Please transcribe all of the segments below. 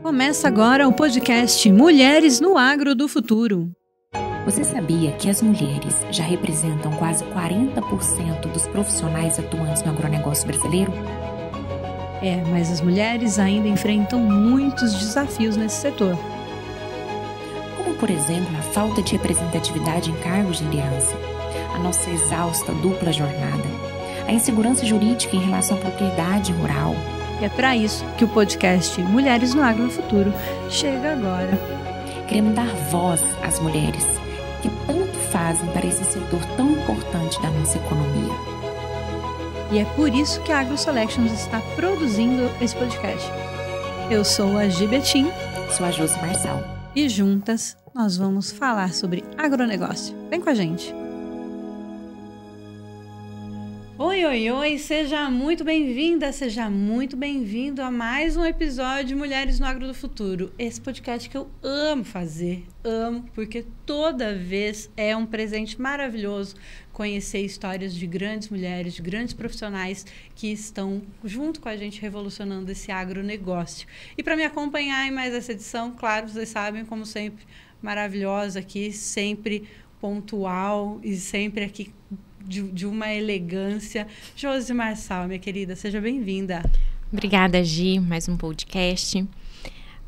Começa agora o podcast Mulheres no Agro do Futuro. Você sabia que as mulheres já representam quase 40% dos profissionais atuantes no agronegócio brasileiro? Mas as mulheres ainda enfrentam muitos desafios nesse setor. Como, por exemplo, a falta de representatividade em cargos de liderança, a nossa exausta dupla jornada, a insegurança jurídica em relação à propriedade rural. E é para isso que o podcast Mulheres no Agro do Futuro chega agora. Queremos dar voz às mulheres que tanto fazem para esse setor tão importante da nossa economia. E é por isso que a AgroSelections está produzindo esse podcast. Eu sou a Gi Betim. Sou a Josi Marçal. E juntas nós vamos falar sobre agronegócio. Vem com a gente. Oi, seja muito bem-vinda, seja muito bem-vindo a mais um episódio de Mulheres no Agro do Futuro. Esse podcast que eu amo fazer, porque toda vez é um presente maravilhoso conhecer histórias de grandes mulheres, de grandes profissionais que estão junto com a gente revolucionando esse agronegócio. E para me acompanhar em mais essa edição, claro, vocês sabem, como sempre, maravilhosa aqui, sempre pontual e sempre aqui de uma elegância. Josi Marçal, minha querida, seja bem-vinda. Obrigada, Gi, mais um podcast.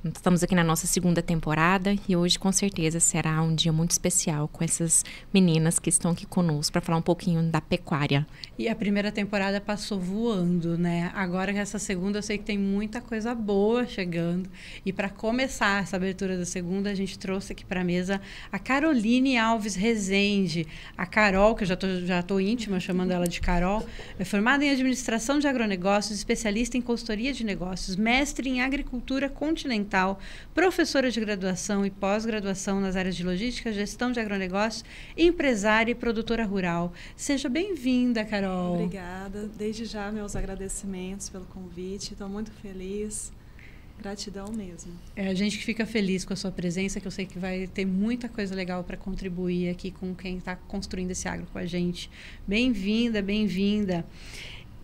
Estamos aqui na nossa segunda temporada e hoje, com certeza, será um dia muito especial com essas meninas que estão aqui conosco para falar um pouquinho da pecuária. E a primeira temporada passou voando, né? Agora, essa segunda, eu sei que tem muita coisa boa chegando. E para começar essa abertura da segunda, a gente trouxe aqui para a mesa a Caroline Alves Rezende. A Carol, que eu já tô íntima chamando ela de Carol, é formada em Administração de Agronegócios, especialista em consultoria de negócios, mestre em Agricultura Continental, professora de graduação e pós-graduação nas áreas de logística, gestão de agronegócios, empresária e produtora rural. Seja bem-vinda, Carol. Obrigada. Desde já, meus agradecimentos pelo convite. Estou muito feliz. Gratidão mesmo. A gente que fica feliz com a sua presença, que eu sei que vai ter muita coisa legal para contribuir aqui com quem está construindo esse agro com a gente. Bem-vinda, bem-vinda.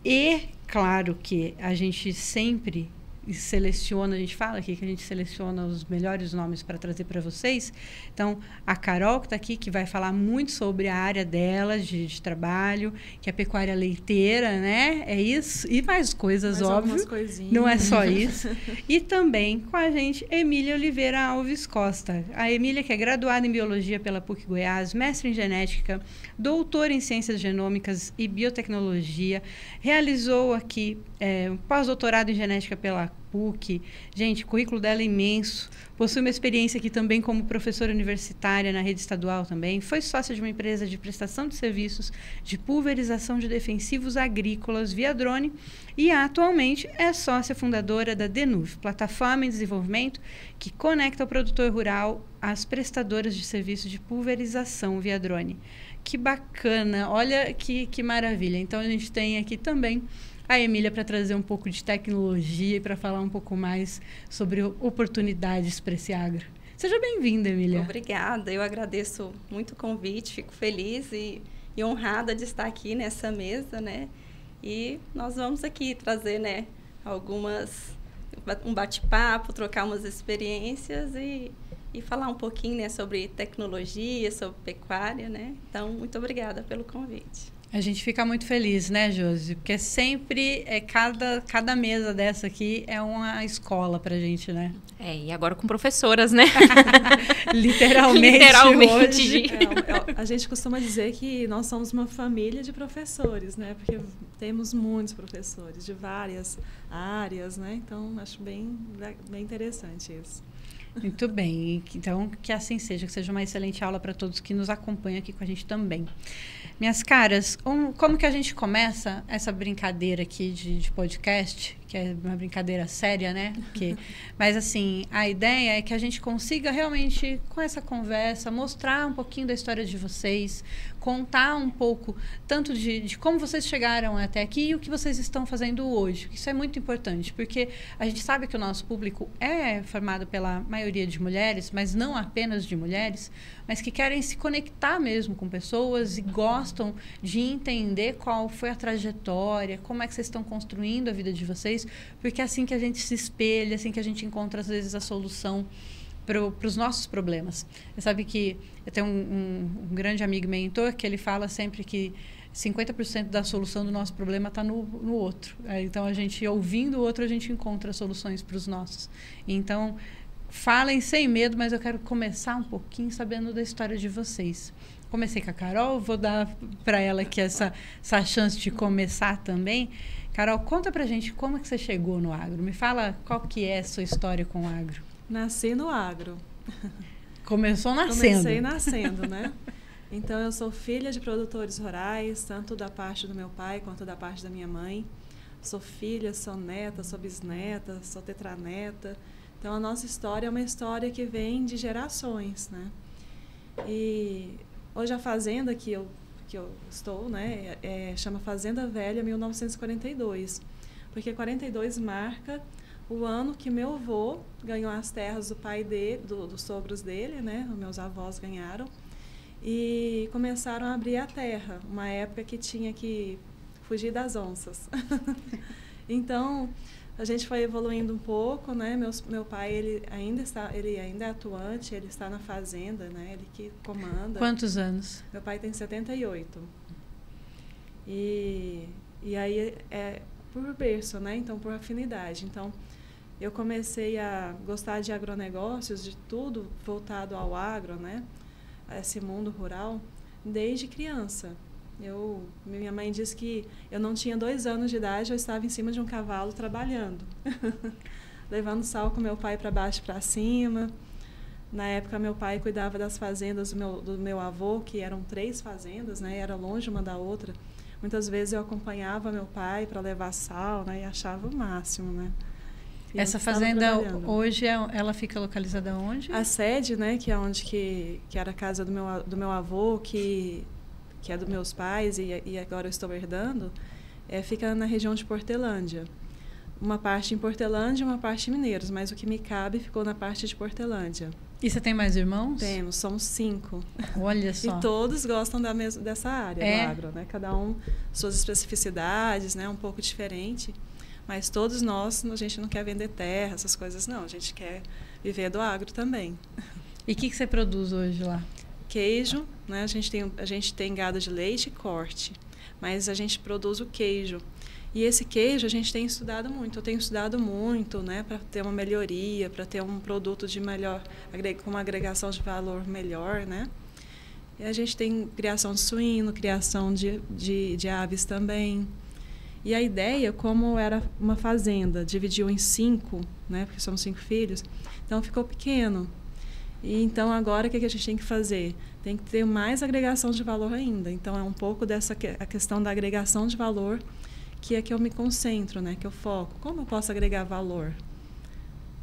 E, claro que a gente sempre seleciona, a gente fala aqui que a gente seleciona os melhores nomes para trazer para vocês. Então, a Carol, que está aqui, que vai falar muito sobre a área dela de trabalho, que é pecuária leiteira, né? É isso. E mais coisas, mais óbvio. Coisinhas. Não é só isso. E também com a gente, Emília Oliveira Alves Costa. A Emília, que é graduada em Biologia pela PUC Goiás, mestre em Genética, doutora em Ciências Genômicas e Biotecnologia, realizou aqui um pós-doutorado em Genética pela PUC. Gente, o currículo dela é imenso. Possui uma experiência aqui também como professora universitária na rede estadual também. Foi sócia de uma empresa de prestação de serviços de pulverização de defensivos agrícolas via drone e atualmente é sócia fundadora da DENUV, plataforma em desenvolvimento que conecta o produtor rural às prestadoras de serviços de pulverização via drone. Que bacana! Olha que maravilha. Então, a gente tem aqui também a Emília para trazer um pouco de tecnologia e para falar um pouco mais sobre oportunidades para esse agro. Seja bem-vinda, Emília. Obrigada, eu agradeço muito o convite, fico feliz e honrada de estar aqui nessa mesa, né? E nós vamos aqui trazer, né, um bate-papo, trocar umas experiências e falar um pouquinho, né, sobre tecnologia, sobre pecuária, né? Então, muito obrigada pelo convite. A gente fica muito feliz, né, Josi? Porque sempre, cada mesa dessa aqui é uma escola pra gente, né? E agora com professoras, né? Literalmente hoje. A gente costuma dizer que nós somos uma família de professores, né? Porque temos muitos professores de várias áreas, né? Então, acho bem interessante isso. Muito bem. Então, que assim seja, que seja uma excelente aula para todos que nos acompanham aqui com a gente também. Minhas caras, como que a gente começa essa brincadeira aqui de podcast, que é uma brincadeira séria, né? Mas, assim, a ideia é que a gente consiga realmente, com essa conversa, mostrar um pouquinho da história de vocês, contar um pouco, tanto de como vocês chegaram até aqui e o que vocês estão fazendo hoje. Isso é muito importante, porque a gente sabe que o nosso público é formado pela maioria de mulheres, mas não apenas de mulheres, mas que querem se conectar mesmo com pessoas e gostam de entender qual foi a trajetória, como é que vocês estão construindo a vida de vocês vocês, porque é assim que a gente se espelha, assim que a gente encontra, às vezes, a solução para os nossos problemas. Você sabe que eu tenho um grande amigo e mentor que ele fala sempre que 50% da solução do nosso problema está no outro. Então, a gente, ouvindo o outro, a gente encontra soluções para os nossos. Então, falem sem medo, mas eu quero começar um pouquinho sabendo da história de vocês. Comecei com a Carol, vou dar para ela aqui essa chance de começar também. Carol, conta pra gente como é que você chegou no agro. Me fala qual que é a sua história com o agro. Nasci no agro. Começou nascendo. Comecei nascendo, né? Então, eu sou filha de produtores rurais, tanto da parte do meu pai quanto da parte da minha mãe. Sou filha, sou neta, sou bisneta, sou tetraneta. Então, a nossa história é uma história que vem de gerações, né? E hoje a fazenda que eu estou, né, chama Fazenda Velha 1942, porque 42 marca o ano que meu avô ganhou as terras do pai dele, dos sogros dele, né, os meus avós ganharam, e começaram a abrir a terra, uma época que tinha que fugir das onças. Então, a gente foi evoluindo um pouco, né? Meu pai, ele ainda é atuante, ele está na fazenda, né? Ele que comanda. Quantos anos? Meu pai tem 78. E aí é por berço, né? Então, por afinidade. Então, eu comecei a gostar de agronegócios, de tudo voltado ao agro, né? A esse mundo rural, desde criança. Minha mãe disse que eu não tinha 2 anos de idade, eu estava em cima de um cavalo trabalhando, levando sal com meu pai para baixo e para cima. Na época, meu pai cuidava das fazendas do meu avô, que eram 3 fazendas, né? Era longe uma da outra. Muitas vezes eu acompanhava meu pai para levar sal, né? E achava o máximo, né? E essa fazenda hoje ela fica localizada onde? A sede, né? Que é onde que era a casa do meu avô, que é dos meus pais e agora eu estou herdando, fica na região de Portelândia. Uma parte em Portelândia e uma parte em Mineiros, mas o que me cabe ficou na parte de Portelândia. E você tem mais irmãos? Temos, somos 5. Olha só. E todos gostam dessa área do agro, né? Cada um suas especificidades, né? Um pouco diferente, mas todos nós, a gente não quer vender terra, essas coisas não, a gente quer viver do agro também. E o que você produz hoje lá? Queijo, né? A gente tem gado de leite e corte, mas a gente produz o queijo. E esse queijo a gente tem estudado muito. Eu tenho estudado muito, né, para ter uma melhoria, para ter um produto de melhor, com uma agregação de valor melhor, né? E a gente tem criação de suíno, criação de aves também. E a ideia, como era uma fazenda, dividiu em 5, né, porque somos 5 filhos, então ficou pequeno. E então agora o que a gente tem que fazer? Tem que ter mais agregação de valor ainda. Então é um pouco a questão da agregação de valor que é que eu me concentro, né? Que eu foco. Como eu posso agregar valor?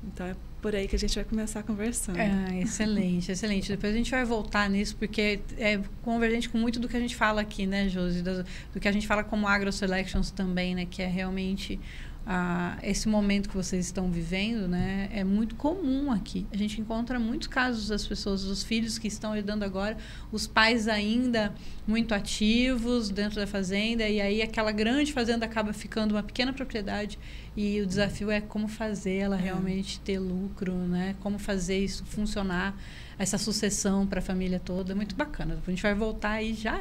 Então é por aí que a gente vai começar conversando. Excelente, excelente. Depois a gente vai voltar nisso, porque é convergente com muito do que a gente fala aqui, né, Josi? Do que a gente fala como AgroSelections também, né? Que é realmente esse momento que vocês estão vivendo, né, é muito comum aqui. A gente encontra muitos casos das pessoas, dos filhos que estão herdando agora, os pais ainda muito ativos dentro da fazenda, e aí aquela grande fazenda acaba ficando uma pequena propriedade, e o desafio é como fazer ela realmente ter lucro, né, como fazer isso funcionar, essa sucessão para a família toda. É muito bacana. A gente vai voltar aí já.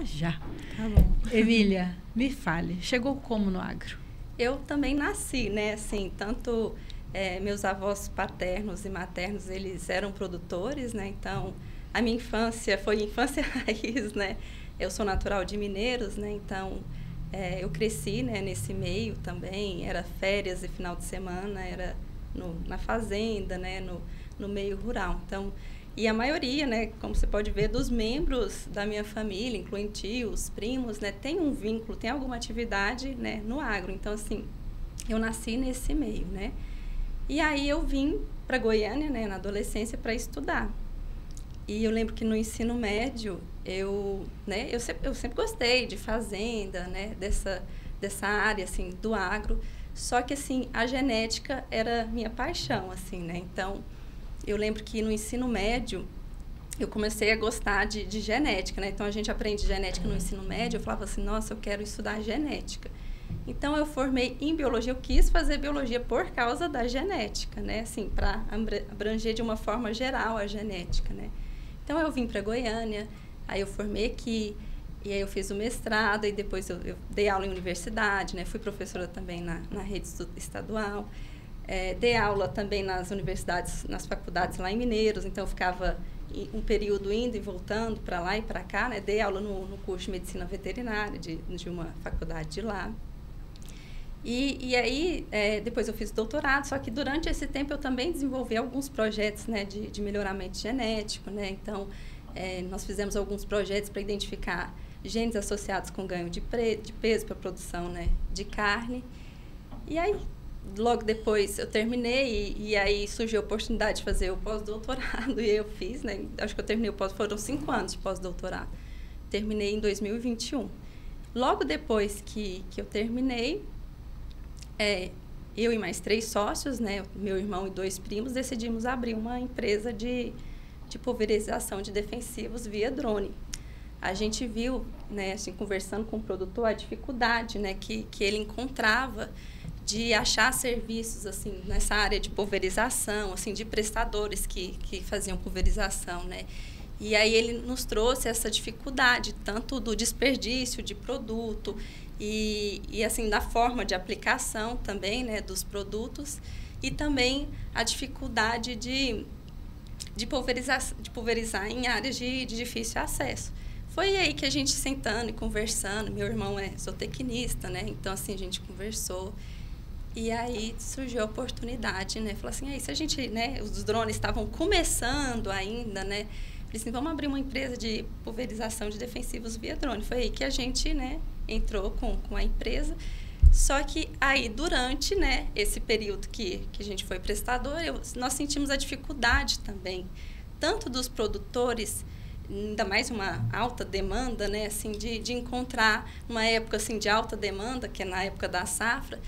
Tá bom. Emília, me fale, chegou como no agro? Eu também nasci, né? Assim, tanto meus avós paternos e maternos, eles eram produtores, né? Então, a minha infância foi infância raiz, né? Eu sou natural de Mineiros, né? Então, eu cresci, né, nesse meio também. Era férias e final de semana, era na fazenda, né? No meio rural. Então, e a maioria, né, como você pode ver, dos membros da minha família, incluindo tios, primos, né, tem um vínculo, tem alguma atividade, né, no agro. Então, assim, eu nasci nesse meio, né? E aí eu vim para Goiânia, né, na adolescência, para estudar. E eu lembro que no ensino médio, eu sempre gostei de fazenda, né, dessa área, assim, do agro. Só que, assim, a genética era minha paixão, assim, né? Então, eu lembro que no ensino médio, eu comecei a gostar de genética, né? Então, a gente aprende genética no ensino médio. Eu falava assim, nossa, eu quero estudar genética. Então, eu formei em biologia, eu quis fazer biologia por causa da genética, né? Assim, para abranger de uma forma geral a genética, né? Então, eu vim para Goiânia, aí eu formei aqui, e aí eu fiz o mestrado, e depois eu dei aula em universidade, né? Fui professora também na rede estadual. Dei aula também nas universidades, nas faculdades lá em Mineiros, então eu ficava um período indo e voltando para lá e para cá, né? Dei aula no curso de medicina veterinária de uma faculdade de lá. E aí, depois eu fiz doutorado, só que durante esse tempo eu também desenvolvi alguns projetos, né, de melhoramento genético, né? Então, nós fizemos alguns projetos para identificar genes associados com ganho de peso para produção, né, de carne. E aí, logo depois eu terminei e aí surgiu a oportunidade de fazer o pós-doutorado e eu fiz, né? Acho que eu terminei foram 5 anos de pós-doutorado. Terminei em 2021. Logo depois que eu terminei, eu e mais 3 sócios, né, meu irmão e 2 primos, decidimos abrir uma empresa de pulverização de defensivos via drone. A gente viu, né, assim, conversando com o produtor, a dificuldade, né, que ele encontrava de achar serviços assim nessa área de pulverização, assim, de prestadores que faziam pulverização, né? E aí ele nos trouxe essa dificuldade, tanto do desperdício de produto e assim, da forma de aplicação também, né, dos produtos, e também a dificuldade de pulverizar em áreas de difícil acesso. Foi aí que a gente sentando e conversando, meu irmão é zootecnista, né, então assim, a gente conversou, e aí surgiu a oportunidade, né, falou assim, aí se a gente, né, os drones estavam começando ainda, né, falei assim, vamos abrir uma empresa de pulverização de defensivos via drone. Foi aí que a gente, né, entrou com a empresa. Só que aí, durante, né, esse período que a gente foi prestador, nós sentimos a dificuldade também, tanto dos produtores, ainda mais uma alta demanda, né, assim, de encontrar uma época assim, de alta demanda, que é na época da safra,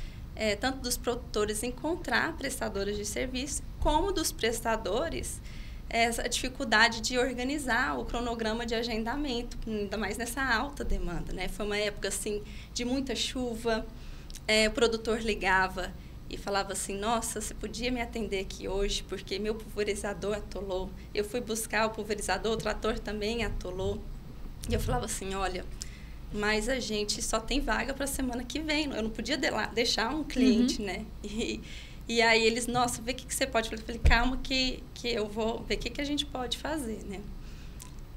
tanto dos produtores encontrar prestadores de serviço, como dos prestadores, essa dificuldade de organizar o cronograma de agendamento, ainda mais nessa alta demanda, né? Foi uma época, assim, de muita chuva, o produtor ligava e falava assim, nossa, você podia me atender aqui hoje, porque meu pulverizador atolou. Eu fui buscar o pulverizador, o trator também atolou. E eu falava assim, olha, mas a gente só tem vaga para a semana que vem, eu não podia deixar um cliente, né? E aí eles, nossa, vê o que você pode fazer. Eu falei, calma que eu vou ver o que a gente pode fazer, né?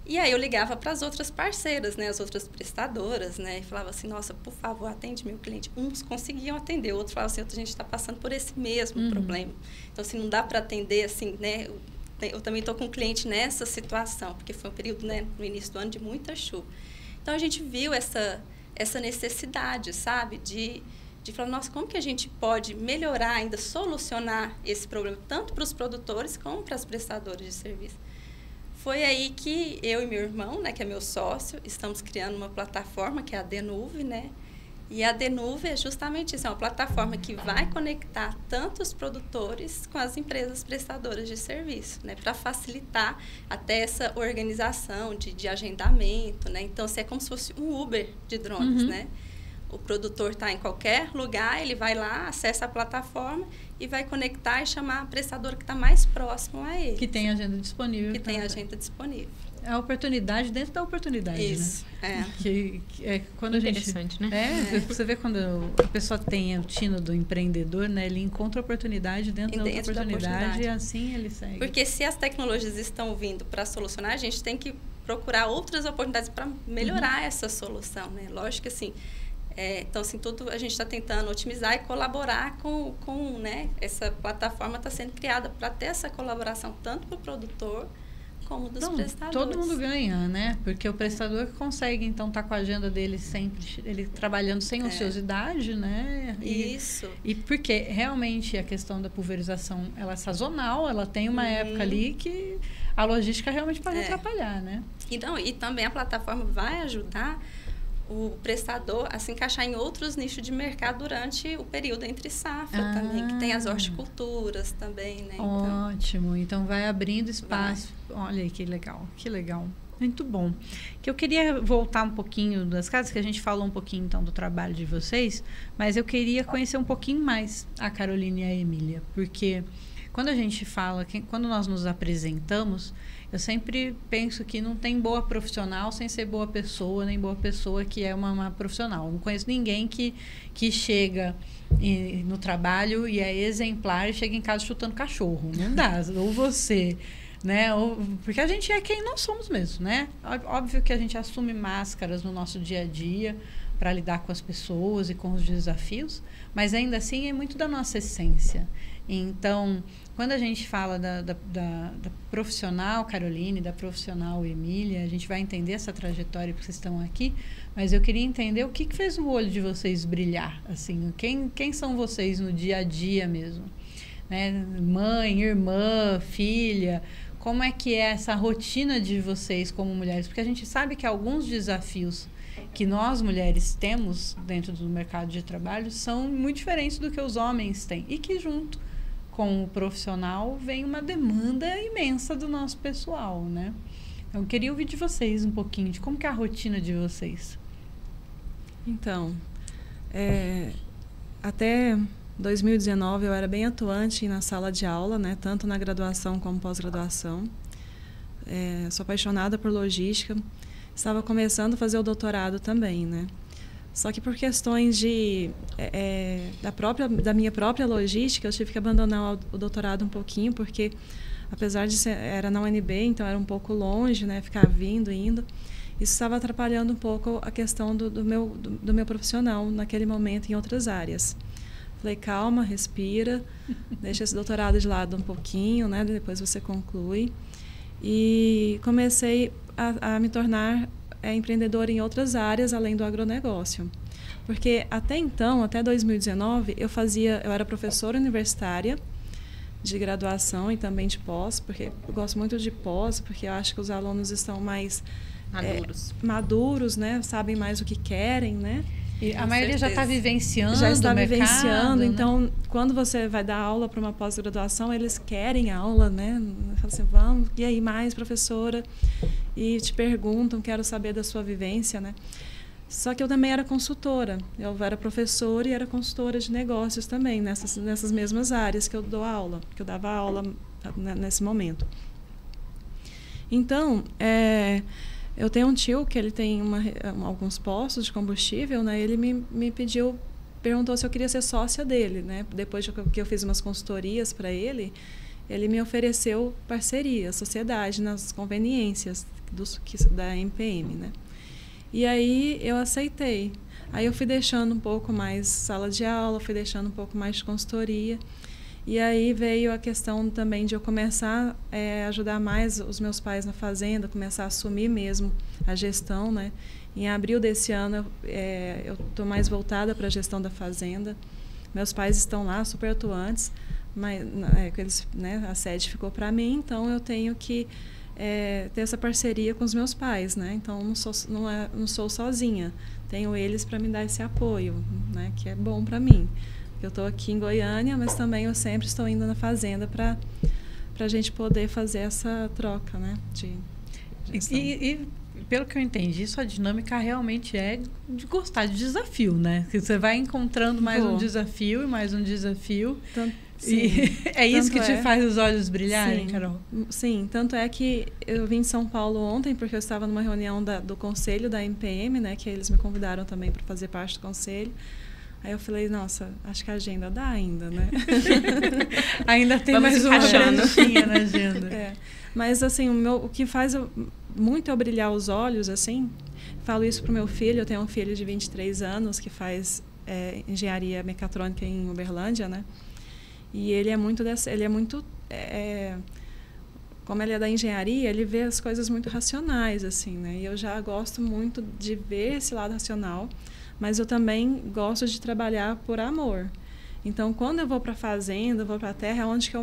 E aí eu ligava para as outras parceiras, né? As outras prestadoras, né? E falava assim, nossa, por favor, atende meu cliente. Uns conseguiam atender, outros falavam assim, a gente está passando por esse mesmo problema. Então, assim, não dá para atender, assim, né? Eu também estou com um cliente nessa situação, porque foi um período, né, no início do ano de muita chuva. Então, a gente viu essa necessidade, sabe? De falar, nossa, como que a gente pode melhorar, ainda solucionar esse problema, tanto para os produtores como para as prestadoras de serviço. Foi aí que eu e meu irmão, né, que é meu sócio, estamos criando uma plataforma, que é a Denuve, né? E a Denuve é justamente isso, é uma plataforma que vai conectar tanto os produtores com as empresas prestadoras de serviço, né? Para facilitar até essa organização de agendamento, né? Então, é como se fosse um Uber de drones, né? O produtor está em qualquer lugar, ele vai lá, acessa a plataforma e vai conectar e chamar a prestadora que está mais próximo a ele. Que tem agenda disponível. Que tem agenda disponível. É a oportunidade dentro da oportunidade, isso, né? Que é quando interessante, a gente, né? Você vê quando a pessoa tem o tino do empreendedor, né? Ele encontra a oportunidade dentro da oportunidade e assim ele segue. Porque se as tecnologias estão vindo para solucionar, a gente tem que procurar outras oportunidades para melhorar essa solução, né? Lógico que assim... então, assim, tudo a gente está tentando otimizar e colaborar com né? Essa plataforma está sendo criada para ter essa colaboração tanto para o produtor como dos prestadores. Todo mundo ganha, né? Porque o prestador consegue, então, estar com a agenda dele sempre, ele trabalhando sem ociosidade, né? Isso. E porque realmente a questão da pulverização, ela é sazonal, ela tem uma época ali que a logística realmente pode atrapalhar, né? E também a plataforma vai ajudar o prestador a se encaixar em outros nichos de mercado durante o período entre safra também, que tem as horticulturas também, né? Ótimo, então vai abrindo espaço. Olha aí que legal, que legal. Muito bom. Que eu queria voltar um pouquinho das casas, que a gente falou um pouquinho então do trabalho de vocês, mas eu queria conhecer um pouquinho mais a Carolina e a Emília, porque quando a gente fala, quando nós nos apresentamos, eu sempre penso que não tem boa profissional sem ser boa pessoa, nem boa pessoa que é uma má profissional. Não conheço ninguém que chega no trabalho e é exemplar e chega em casa chutando cachorro. Não dá. Ou você... né? Porque a gente é quem nós somos mesmo, né? Óbvio que a gente assume máscaras no nosso dia a dia para lidar com as pessoas e com os desafios, mas ainda assim é muito da nossa essência. Então, quando a gente fala da profissional Caroline, da profissional Emília, a gente vai entender essa trajetória porque vocês estão aqui, mas eu queria entender o que fez o olho de vocês brilhar, assim, quem são vocês no dia a dia mesmo? Né? Mãe, irmã, filha, como é que é essa rotina de vocês como mulheres? Porque a gente sabe que alguns desafios que nós mulheres temos dentro do mercado de trabalho são muito diferentes do que os homens têm. E que junto com o profissional vem uma demanda imensa do nosso pessoal, né? Então, eu queria ouvir de vocês um pouquinho de como que é a rotina de vocês. Então, até 2019 eu era bem atuante na sala de aula, né, tanto na graduação como pós-graduação. Sou apaixonada por logística. Estava começando a fazer o doutorado também, né? Só que por questões da minha própria logística, eu tive que abandonar o doutorado um pouquinho, porque apesar de era na UNB, então era um pouco longe, né, ficar vindo, indo. Isso estava atrapalhando um pouco a questão do meu profissional naquele momento em outras áreas. Falei, calma, respira, deixa esse doutorado de lado um pouquinho, né? Depois você conclui. E comecei a me tornar empreendedora em outras áreas, além do agronegócio. Porque até então, até 2019, eu era professora universitária de graduação e também de pós, porque eu gosto muito de pós, porque eu acho que os alunos estão mais maduros, né? Sabem mais o que querem, né? E a maioria já está vivenciando o mercado, né? Então, quando você vai dar aula para uma pós-graduação, eles querem aula, né? Falam assim, vamos, e aí mais, professora? E te perguntam, quero saber da sua vivência, né? Só que eu também era consultora. Eu era professora e era consultora de negócios também, nessas mesmas áreas que eu dou aula, que eu dava aula nesse momento. Então, eu tenho um tio que ele tem alguns postos de combustível, né? Ele me perguntou se eu queria ser sócia dele, né? Depois que eu fiz umas consultorias para ele me ofereceu parceria, sociedade nas conveniências da MPM, né? E aí eu aceitei. Aí eu fui deixando um pouco mais sala de aula, fui deixando um pouco mais de consultoria. E aí veio a questão também de eu começar a ajudar mais os meus pais na fazenda, começar a assumir mesmo a gestão, né? Em abril desse ano, eu estou mais voltada para a gestão da fazenda. Meus pais estão lá, super atuantes, mas a sede ficou para mim, então eu tenho que ter essa parceria com os meus pais, né? Então, não sou sozinha. Tenho eles para me dar esse apoio, né? Que é bom para mim. Eu estou aqui em Goiânia, mas também eu sempre estou indo na fazenda para a gente poder fazer essa troca, né? E pelo que eu entendi, sua dinâmica realmente é de gostar de desafio, né? Você vai encontrando mais um desafio e mais um desafio. E é isso que te faz os olhos brilharem, Carol? Sim, tanto é que eu vim de São Paulo ontem, porque eu estava numa reunião do conselho da MPM, né? Que eles me convidaram também para fazer parte do conselho. Aí eu falei, nossa, acho que a agenda dá ainda, né? Ainda tem Vamos mais uma branchinha na agenda. Mas, assim, o que faz muito eu brilhar os olhos, assim, falo isso pro meu filho, eu tenho um filho de 23 anos que faz engenharia mecatrônica em Uberlândia, né? E ele é muito como ele é da engenharia, ele vê as coisas muito racionais, assim, né? E eu já gosto muito de ver esse lado racional, mas eu também gosto de trabalhar por amor. Então, quando eu vou para a fazenda, eu vou para a terra, é onde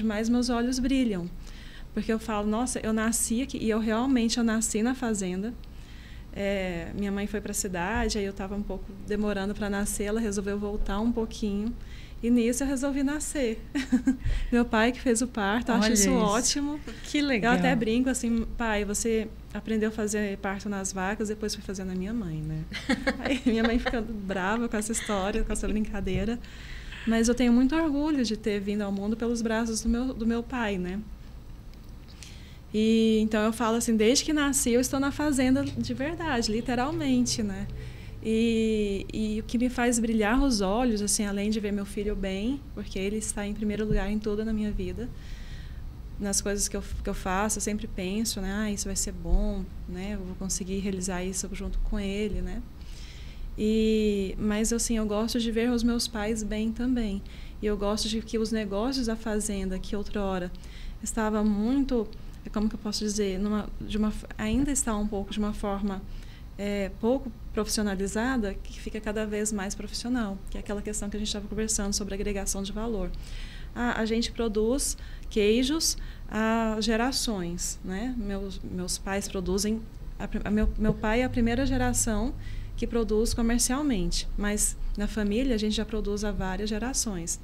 mais meus olhos brilham. Porque eu falo, nossa, eu nasci aqui, e eu nasci na fazenda. Minha mãe foi para a cidade, aí eu estava um pouco demorando para nascer, ela resolveu voltar um pouquinho. E nisso eu resolvi nascer. Meu pai que fez o parto, acho isso ótimo. Que legal. Eu até brinco assim, pai, você aprendeu a fazer parto nas vacas, depois foi fazer na minha mãe, né? Aí minha mãe ficando brava com essa história, com essa brincadeira. Mas eu tenho muito orgulho de ter vindo ao mundo pelos braços do meu pai, né? E então eu falo assim, desde que nasci eu estou na fazenda de verdade, literalmente, né? E o que me faz brilhar os olhos, assim, além de ver meu filho bem, porque ele está em primeiro lugar em tudo na minha vida, nas coisas que eu faço, eu sempre penso, né? Ah, isso vai ser bom, né? Eu vou conseguir realizar isso junto com ele, né? Mas, assim, eu gosto de ver os meus pais bem também. E eu gosto de que os negócios da fazenda, que outrora estava muito, como que eu posso dizer, ainda está um pouco de uma forma pouco profissionalizada, que fica cada vez mais profissional, que é aquela questão que a gente estava conversando sobre agregação de valor. A gente produz queijos há gerações, né? Meus pais produzem, meu pai é a primeira geração que produz comercialmente, mas na família a gente já produz há várias gerações.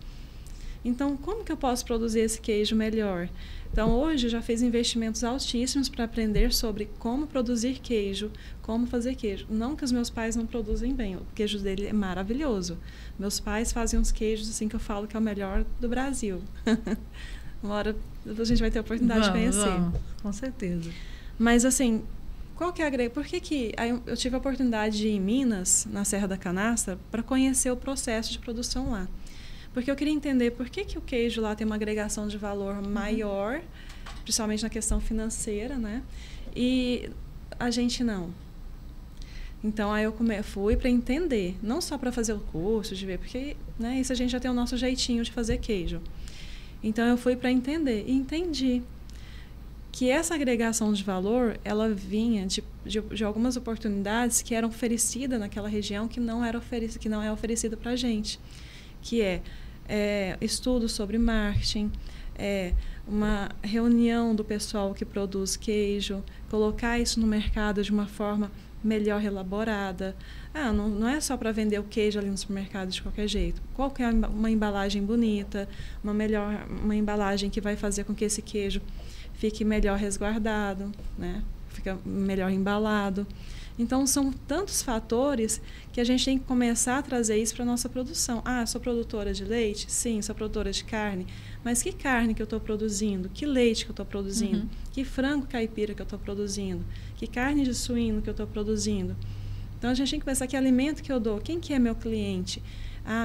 Então, como que eu posso produzir esse queijo melhor? Então, hoje eu já fiz investimentos altíssimos para aprender sobre como produzir queijo, como fazer queijo. Não que os meus pais não produzem bem, o queijo dele é maravilhoso. Meus pais fazem uns queijos assim que eu falo que é o melhor do Brasil. Uma hora a gente vai ter a oportunidade de conhecer. Vamos, com certeza. Mas assim, qual que é a por que eu tive a oportunidade de ir em Minas, na Serra da Canastra, para conhecer o processo de produção lá? Porque eu queria entender por que o queijo lá tem uma agregação de valor maior, principalmente na questão financeira, né? E a gente não. Então, aí eu fui para entender, não só para fazer o curso, de ver, porque, né, isso a gente já tem o nosso jeitinho de fazer queijo. Então, eu fui para entender e entendi que essa agregação de valor, ela vinha de algumas oportunidades que eram oferecidas naquela região que não é oferecida para a gente, que é estudo sobre marketing, uma reunião do pessoal que produz queijo, colocar isso no mercado de uma forma melhor elaborada. Não é só para vender o queijo ali no supermercado de qualquer jeito. Qual que é uma embalagem bonita, uma embalagem que vai fazer com que esse queijo fique melhor resguardado, né? Fica melhor embalado. Então, são tantos fatores que a gente tem que começar a trazer isso para a nossa produção. Sou produtora de leite? Sim, sou produtora de carne. Mas que carne que eu estou produzindo? Que leite que eu estou produzindo? Que frango caipira que eu estou produzindo? Que carne de suíno que eu estou produzindo? Então, a gente tem que pensar que alimento que eu dou. Quem que é meu cliente?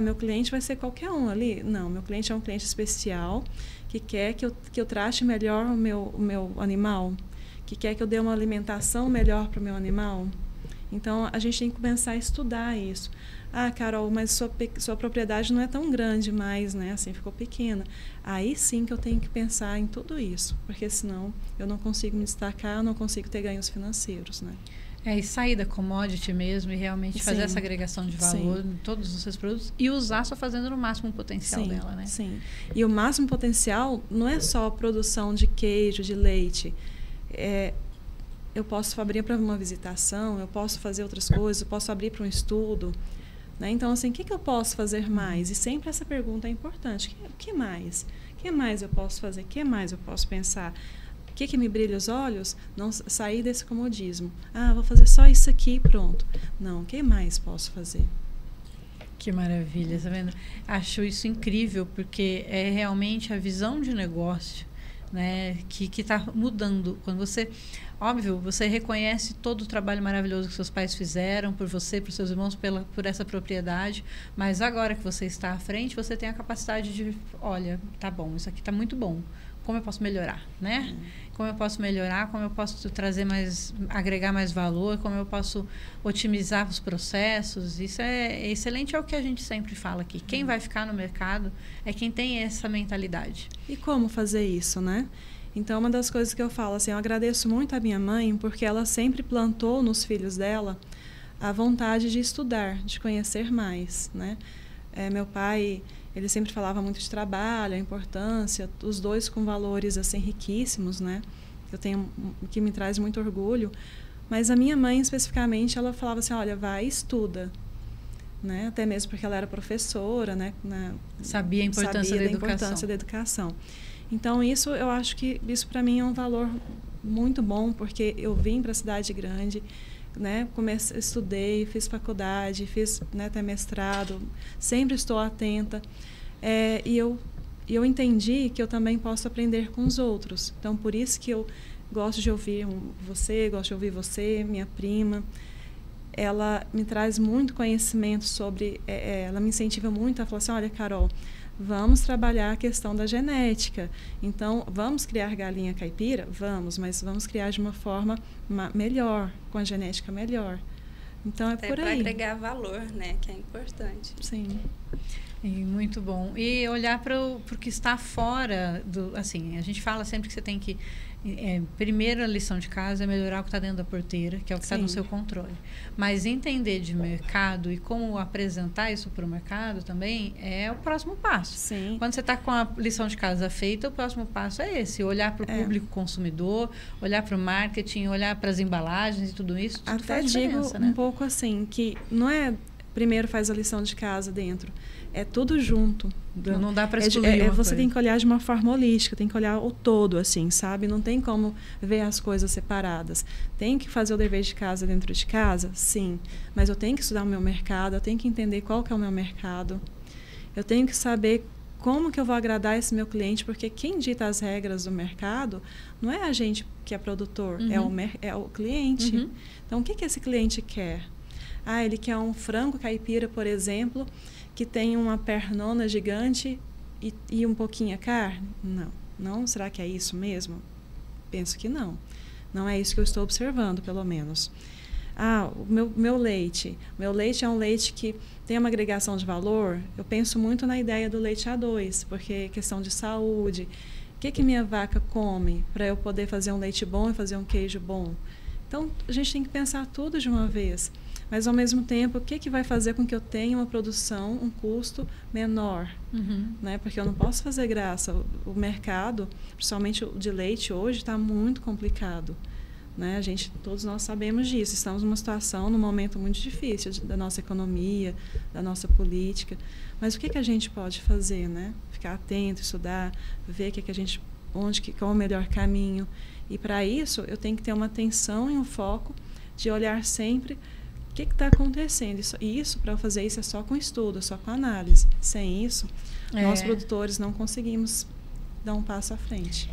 Meu cliente vai ser qualquer um ali? Não, meu cliente é um cliente especial que quer que eu trate melhor o meu animal, que quer que eu dê uma alimentação melhor para o meu animal. Então, a gente tem que começar a estudar isso. Carol, mas sua propriedade não é tão grande mais, né? Assim, ficou pequena. Aí sim que eu tenho que pensar em tudo isso, porque senão eu não consigo me destacar, eu não consigo ter ganhos financeiros, né? E sair da commodity mesmo e realmente fazer essa agregação de valor em todos os seus produtos e usar só fazendo no máximo o potencial dela, né? Sim. E o máximo potencial não é só a produção de queijo, de leite. Eu posso abrir para uma visitação, eu posso fazer outras coisas, eu posso abrir para um estudo, né? Então, assim, o que eu posso fazer mais? E sempre essa pergunta é importante. O que mais? O que mais eu posso fazer? O que mais eu posso pensar? O que me brilha os olhos? Não sair desse comodismo. Vou fazer só isso aqui e pronto. Não, o que mais posso fazer? Que maravilha, tá vendo? Acho isso incrível, porque é realmente a visão de negócio, né, que está mudando. Quando você, óbvio, você reconhece todo o trabalho maravilhoso que seus pais fizeram por você, por seus irmãos, por essa propriedade, mas agora que você está à frente, você tem a capacidade de, olha, tá bom, isso aqui tá muito bom. Como eu posso melhorar, né? Como eu posso melhorar, como eu posso agregar mais valor, como eu posso otimizar os processos. Isso é excelente, é o que a gente sempre fala aqui. Quem vai ficar no mercado é quem tem essa mentalidade. E como fazer isso, né? Então, uma das coisas que eu falo, assim, eu agradeço muito a minha mãe, porque ela sempre plantou nos filhos dela a vontade de estudar, de conhecer mais, né? Meu pai, ele sempre falava muito de trabalho, a importância, os dois com valores assim riquíssimos, né? Que me traz muito orgulho. Mas a minha mãe, especificamente, ela falava assim, olha, vai, estuda, né? Até mesmo porque ela era professora, né? Sabia a importância da educação. Então, eu acho que isso para mim é um valor muito bom, porque eu vim para a cidade grande, né? Estudei, fiz faculdade, fiz, né, até mestrado, sempre estou atenta. E eu entendi que eu também posso aprender com os outros. Então, por isso que eu gosto de ouvir você, minha prima. Ela me traz muito conhecimento sobre... ela me incentiva muito a falar assim, olha, Carol, vamos trabalhar a questão da genética. Então, vamos criar galinha caipira? Vamos, mas vamos criar de uma forma melhor, com a genética melhor. Então, até por aí. Para agregar valor, né? Que é importante. Sim. Muito bom. E olhar para o que está fora do... Assim, a gente fala sempre que você tem que... primeira lição de casa é melhorar o que está dentro da porteira, que é o que está no seu controle. Mas entender de mercado e como apresentar isso para o mercado também é o próximo passo. Sim. Quando você está com a lição de casa feita, o próximo passo é esse. Olhar para o público consumidor, olhar para o marketing, olhar para as embalagens e tudo isso. Tudo até digo um pouco assim, que não é primeiro faz a lição de casa dentro. É tudo junto. Não dá para excluir você tem que olhar de uma forma holística, tem que olhar o todo, assim, sabe? Não tem como ver as coisas separadas. Tem que fazer o dever de casa dentro de casa? Sim. Mas eu tenho que estudar o meu mercado, eu tenho que entender qual que é o meu mercado. Eu tenho que saber como que eu vou agradar esse meu cliente, porque quem dita as regras do mercado não é a gente que é produtor, é o cliente. Então, o que esse cliente quer? Ele quer um frango caipira, por exemplo, que tem uma pernona gigante e um pouquinho a carne? Não. Será que é isso mesmo? Penso que não. Não é isso que eu estou observando, pelo menos. O meu leite. Meu leite é um leite que tem uma agregação de valor. Eu penso muito na ideia do leite A2, porque é questão de saúde. O que minha vaca come para eu poder fazer um leite bom e fazer um queijo bom? Então, a gente tem que pensar tudo de uma vez. Mas, ao mesmo tempo, o que vai fazer com que eu tenha uma produção, um custo menor? Né? Porque eu não posso fazer graça. O mercado, principalmente o de leite, hoje está muito complicado. Né? Todos nós sabemos disso. Estamos numa situação, num momento muito difícil da nossa economia, da nossa política. Mas o que a gente pode fazer? Né? Ficar atento, estudar, ver qual é o melhor caminho. E, para isso, eu tenho que ter uma atenção e um foco de olhar sempre o que está acontecendo. Isso, para fazer isso, é só com estudo, é só com análise. Sem isso, nós, produtores, não conseguimos dar um passo à frente.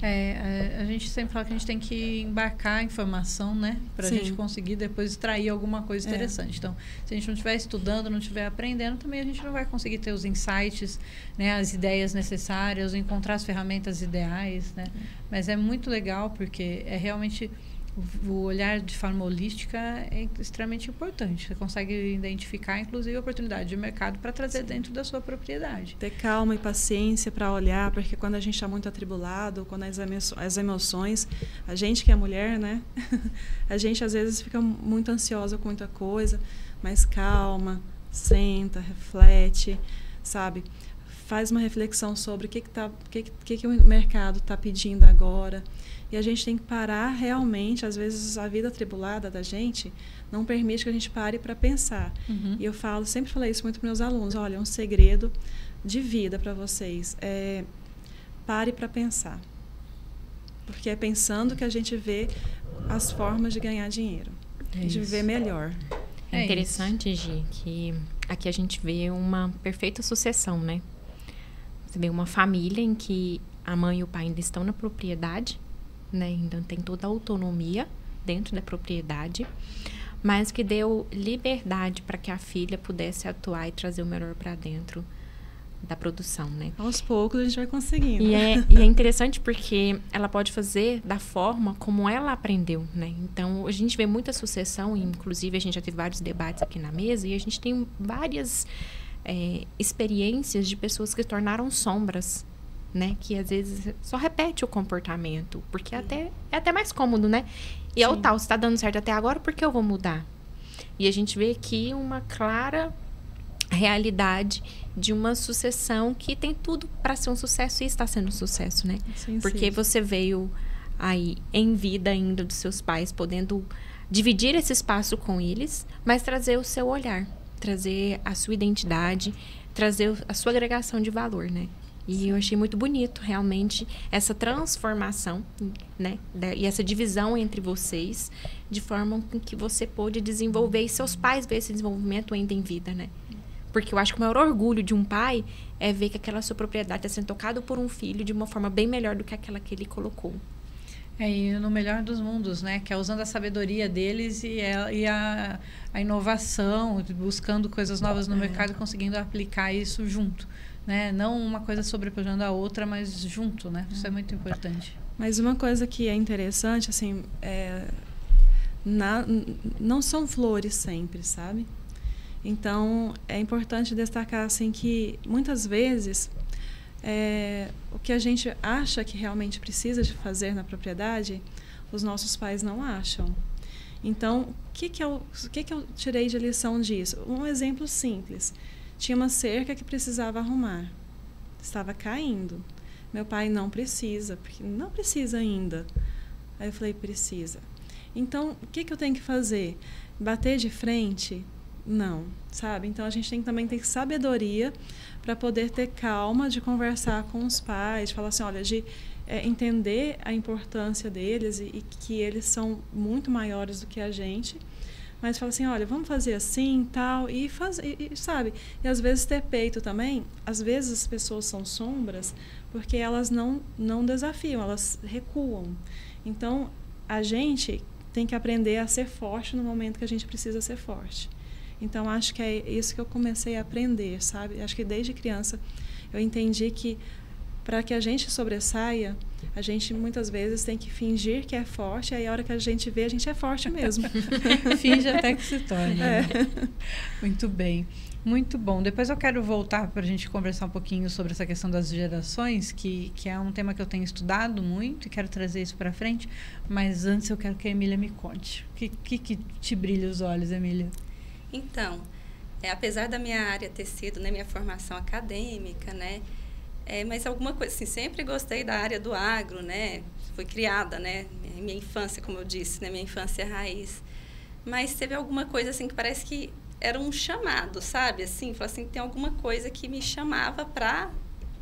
A gente sempre fala que a gente tem que embarcar a informação, né? Para a gente conseguir depois extrair alguma coisa interessante. Então, se a gente não estiver estudando, não estiver aprendendo, também a gente não vai conseguir ter os insights, né? As ideias necessárias, encontrar as ferramentas ideais, né? Mas é muito legal, porque é realmente... O olhar de forma holística é extremamente importante. Você consegue identificar, inclusive, a oportunidade de mercado para trazer dentro da sua propriedade. Ter calma e paciência para olhar, porque quando a gente está muito atribulado, quando as emoções... A gente que é mulher, né? A gente, às vezes, fica muito ansiosa com muita coisa, mas calma, senta, reflete, sabe? Faz uma reflexão sobre o que o mercado está pedindo agora. E a gente tem que parar realmente. Às vezes, a vida atribulada da gente não permite que a gente pare para pensar. E eu sempre falei isso muito para meus alunos. Olha, um segredo de vida para vocês. Pare para pensar. Porque é pensando que a gente vê as formas de ganhar dinheiro. De viver melhor. É interessante, Gi, que aqui a gente vê uma perfeita sucessão, né? Você vê uma família em que a mãe e o pai ainda estão na propriedade, né? Ainda tem toda a autonomia dentro da propriedade, mas que deu liberdade para que a filha pudesse atuar e trazer o melhor para dentro da produção, né? Aos poucos a gente vai conseguindo. E é interessante porque ela pode fazer da forma como ela aprendeu, né? Então, a gente vê muita sucessão, inclusive a gente já teve vários debates aqui na mesa, e a gente tem várias experiências de pessoas que tornaram sombras, né? Que às vezes só repete o comportamento, porque é até mais cômodo, né? E é o tal, se tá dando certo até agora, por que eu vou mudar? E a gente vê aqui uma clara realidade de uma sucessão que tem tudo para ser um sucesso e está sendo um sucesso, né? Sim, porque você veio aí em vida ainda dos seus pais, podendo dividir esse espaço com eles, mas trazer o seu olhar, trazer a sua identidade, trazer a sua agregação de valor, né? E eu achei muito bonito, realmente, essa transformação, né? E essa divisão entre vocês, de forma com que você pôde desenvolver e seus pais ver esse desenvolvimento ainda em vida, né? Porque eu acho que o maior orgulho de um pai é ver que aquela sua propriedade está sendo tocada por um filho de uma forma bem melhor do que aquela que ele colocou. E no melhor dos mundos, né? Que é usando a sabedoria deles e a inovação, buscando coisas novas no mercado e conseguindo aplicar isso junto. Né? Não uma coisa sobrepujando a outra, mas junto, né? Isso é muito importante. Mas uma coisa que é interessante, assim, não são flores sempre, sabe? Então, é importante destacar, assim, que muitas vezes o que a gente acha que realmente precisa de fazer na propriedade, os nossos pais não acham. Então, o que eu tirei de lição disso? Um exemplo simples. Tinha uma cerca que precisava arrumar. Estava caindo. Meu pai, não precisa, porque não precisa ainda. Aí eu falei, precisa. Então, o que eu tenho que fazer? Bater de frente? Não, sabe? Então, a gente também tem sabedoria para poder ter calma de conversar com os pais, de falar assim, olha, de entender a importância deles e que eles são muito maiores do que a gente. Mas fala assim, olha, vamos fazer assim, tal, e sabe? E às vezes ter peito também, às vezes as pessoas são sombras porque elas não desafiam, elas recuam. Então, a gente tem que aprender a ser forte no momento que a gente precisa ser forte. Então, acho que é isso que eu comecei a aprender, sabe? Acho que desde criança eu entendi que para que a gente sobressaia, a gente muitas vezes tem que fingir que é forte, e aí a hora que a gente vê, a gente é forte mesmo. Finge até que se torne. Né? Muito bem. Muito bom. Depois eu quero voltar para a gente conversar um pouquinho sobre essa questão das gerações, que é um tema que eu tenho estudado muito e quero trazer isso para frente. Mas antes eu quero que a Emília me conte. O que te brilha os olhos, Emília? Então, apesar da minha área ter sido, né, minha formação acadêmica, né? Mas alguma coisa, assim, sempre gostei da área do agro, né? Fui criada, né? Minha infância, como eu disse, né? Minha infância é raiz. Mas teve alguma coisa, assim, que parece que era um chamado, sabe? Assim, tem alguma coisa que me chamava para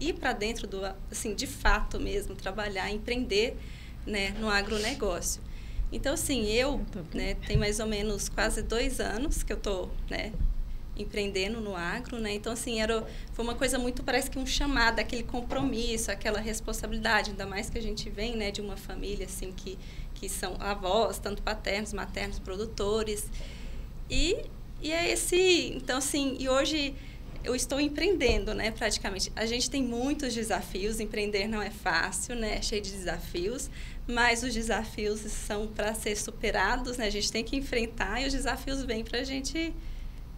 ir para dentro do, assim, de fato mesmo, trabalhar, empreender, né? No agronegócio. Então, assim, né? Tem mais ou menos quase 2 anos que eu tô, né? Empreendendo no agro, né? Então, assim, foi uma coisa muito, parece que um chamado, aquele compromisso, aquela responsabilidade, ainda mais que a gente vem, né, de uma família, assim, que são avós, tanto paternos, maternos, produtores. E é então, assim, e hoje eu estou empreendendo, né, praticamente. A gente tem muitos desafios, empreender não é fácil, né, é cheio de desafios, mas os desafios são para ser superados, né, a gente tem que enfrentar e os desafios vêm para a gente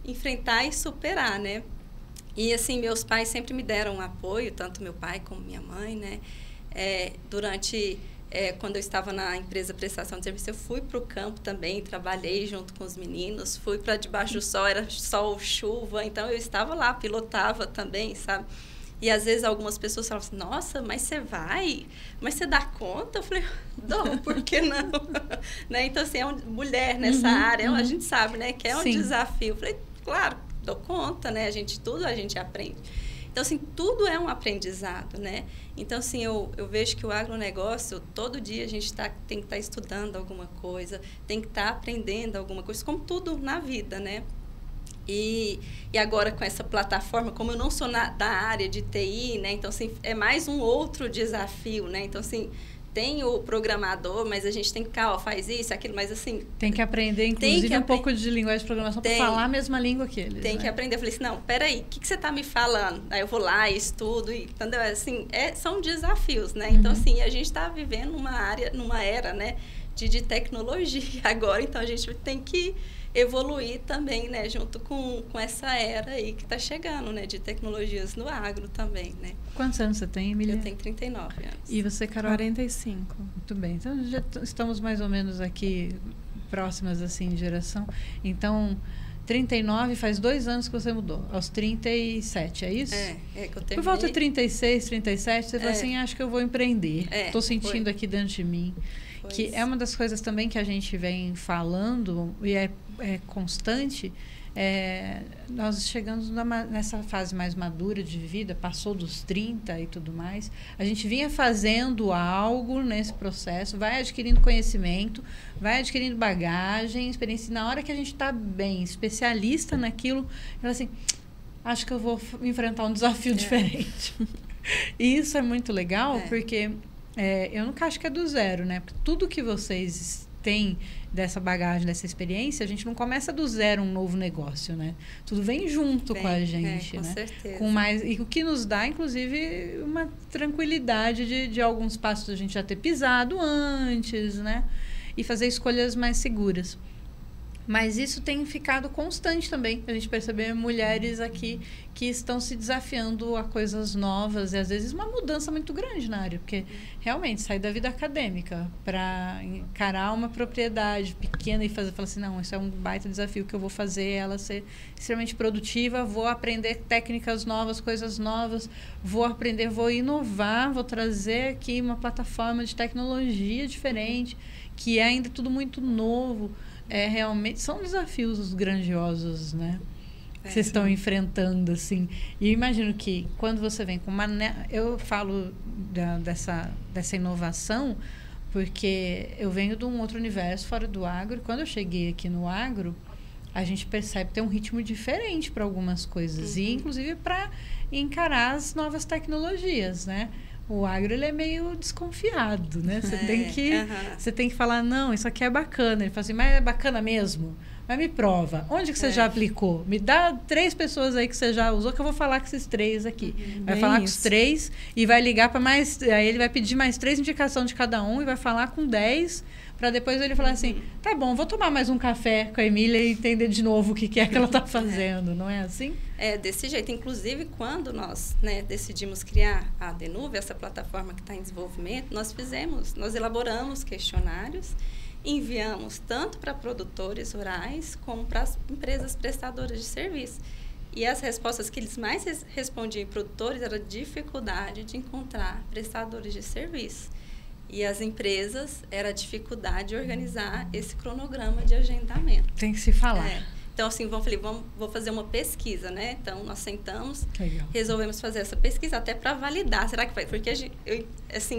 enfrentar e superar, né? E, assim, meus pais sempre me deram apoio, tanto meu pai como minha mãe, né? Durante, quando eu estava na empresa prestação de serviço, eu fui para o campo também, trabalhei junto com os meninos, fui para debaixo do sol, era sol, chuva, então eu estava lá, pilotava também, sabe? E, às vezes, algumas pessoas falavam assim, nossa, mas você vai? Mas você dá conta? Eu falei, não, por que não? Né? Então, assim, mulher nessa área, a gente sabe, né, que é um desafio. Eu falei, claro, dou conta, né? Tudo a gente aprende. Então, assim, tudo é um aprendizado, né? Então, assim, eu vejo que o agronegócio, todo dia a gente tem que estar estudando alguma coisa, tem que estar aprendendo alguma coisa, como tudo na vida, né? E agora com essa plataforma, como eu não sou da área de TI, né? Então, assim, é mais um outro desafio, né? Então, assim, tem o programador, mas a gente tem que, faz isso, aquilo, mas assim... Tem que aprender, inclusive, um pouco de linguagem de programação para falar a mesma língua que eles. Tem que aprender. Eu falei assim, não, peraí, o que você está me falando? Aí eu vou lá e estudo, entendeu? Assim, são desafios, né? Então, assim, a gente está vivendo numa era, né, de tecnologia agora, então a gente tem que evoluir também, né, junto com essa era aí que está chegando, né, de tecnologias no agro também, né. Quantos anos você tem, Emília? Eu tenho 39 anos. E você, Carol? 45. Muito bem. Então, já estamos mais ou menos aqui próximas, assim, de geração. Então, 39, faz 2 anos que você mudou. Aos 37, é isso? É que eu terminei. Por volta de 36, 37, você falou assim, acho que eu vou empreender. Estou sentindo aqui dentro de mim. Pois. Que é uma das coisas também que a gente vem falando, e é constante, nós chegamos nessa fase mais madura de vida, passou dos 30 e tudo mais, a gente vinha fazendo algo nesse processo, vai adquirindo conhecimento, vai adquirindo bagagem, experiência, e na hora que a gente está bem, especialista naquilo, fala assim, acho que eu vou enfrentar um desafio diferente. E isso é muito legal, porque eu nunca acho que é do zero, né? Porque tudo que vocês têm dessa bagagem, dessa experiência, a gente não começa do zero um novo negócio, né? Tudo vem junto com a gente, com né? certeza. E o que nos dá, inclusive, uma tranquilidade de alguns passos a gente já ter pisado antes, né? E fazer escolhas mais seguras. Mas isso tem ficado constante também. A gente percebe mulheres aqui que estão se desafiando a coisas novas e, às vezes, uma mudança muito grande na área. Porque, realmente, sair da vida acadêmica para encarar uma propriedade pequena e falar assim, não, isso é um baita desafio que eu vou fazer, ela ser extremamente produtiva, vou aprender técnicas novas, coisas novas, vou aprender, vou inovar, vou trazer aqui uma plataforma de tecnologia diferente, que é ainda tudo muito novo. Realmente são desafios grandiosos, né? Que vocês estão enfrentando, assim. E eu imagino que quando você vem com uma... Eu falo dessa inovação porque eu venho de um outro universo fora do agro. E quando eu cheguei aqui no agro, a gente percebe que tem um ritmo diferente para algumas coisas. E, inclusive, para encarar as novas tecnologias, né? O agro, ele é meio desconfiado, né? Você tem que falar, não, isso aqui é bacana. Ele fala assim, mas é bacana mesmo? Mas me prova. Onde que você já aplicou? Me dá 3 pessoas aí que você já usou, que eu vou falar com esses 3 aqui. Vai falar com os 3 e vai ligar para mais... Aí ele vai pedir mais 3 indicações de cada um e vai falar com 10... para depois ele falar assim, tá bom, vou tomar mais um café com a Emília e entender de novo o que é que ela está fazendo, não é assim? É desse jeito. Inclusive, quando nós decidimos criar a Adenuve, essa plataforma que está em desenvolvimento, nós elaboramos questionários, enviamos tanto para produtores rurais como para as empresas prestadoras de serviço. E as respostas que eles mais respondiam em produtores era a dificuldade de encontrar prestadores de serviço. E as empresas, era a dificuldade de organizar esse cronograma de agendamento. Tem que se falar. Então, assim, vou fazer uma pesquisa, né? Então, nós sentamos, resolvemos fazer essa pesquisa até para validar. Será que vai? Porque,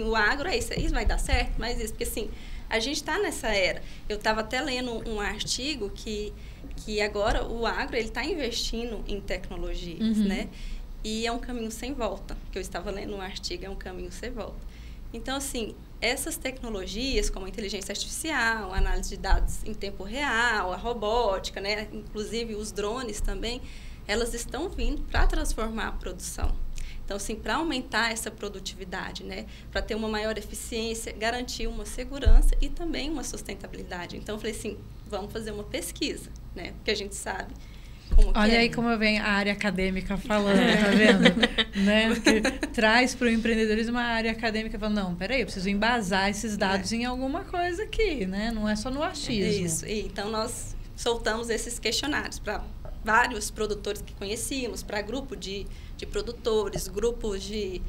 o agro é isso vai dar certo? Mas isso, porque, assim, a gente está nessa era. Eu estava até lendo um artigo que agora o agro, ele está investindo em tecnologias, né? E é um caminho sem volta. Que eu estava lendo um artigo, é um caminho sem volta. Então, assim, essas tecnologias, como a inteligência artificial, a análise de dados em tempo real, a robótica, né? Inclusive os drones também, elas estão vindo para transformar a produção. Então, assim, para aumentar essa produtividade, né? Para ter uma maior eficiência, garantir uma segurança e também uma sustentabilidade. Então, eu falei assim, vamos fazer uma pesquisa, né? Porque a gente sabe Olha aí como vem a área acadêmica falando, tá vendo? Né? Que traz para o empreendedorismo uma área acadêmica falando, não, peraí, eu preciso embasar esses dados em alguma coisa aqui, né? Não é só no achismo. Isso, e então nós soltamos esses questionários para vários produtores que conhecíamos, para grupo de produtores, grupos de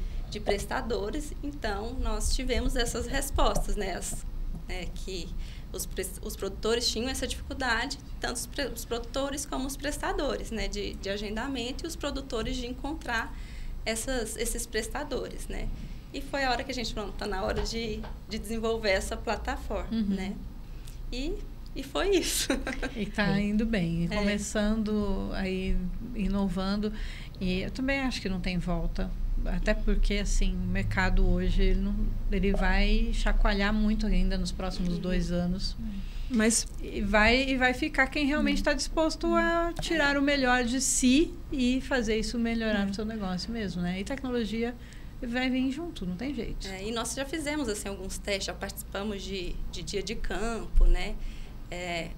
prestadores. Então, nós tivemos essas respostas, né? Que os produtores tinham essa dificuldade, tanto os produtores como os prestadores, né, de agendamento, e os produtores de encontrar esses prestadores, né? E foi a hora que a gente falou, está na hora de desenvolver essa plataforma, né? E foi isso. E está indo bem, começando aí, inovando. E eu também acho que não tem volta. Até porque, assim, o mercado hoje, ele vai chacoalhar muito ainda nos próximos 2 anos. Mas E vai ficar quem realmente está disposto a tirar o melhor de si e fazer isso melhorar no seu negócio mesmo, né? E tecnologia vai vir junto, não tem jeito. E nós já fizemos, assim, alguns testes, já participamos de dia de campo, né?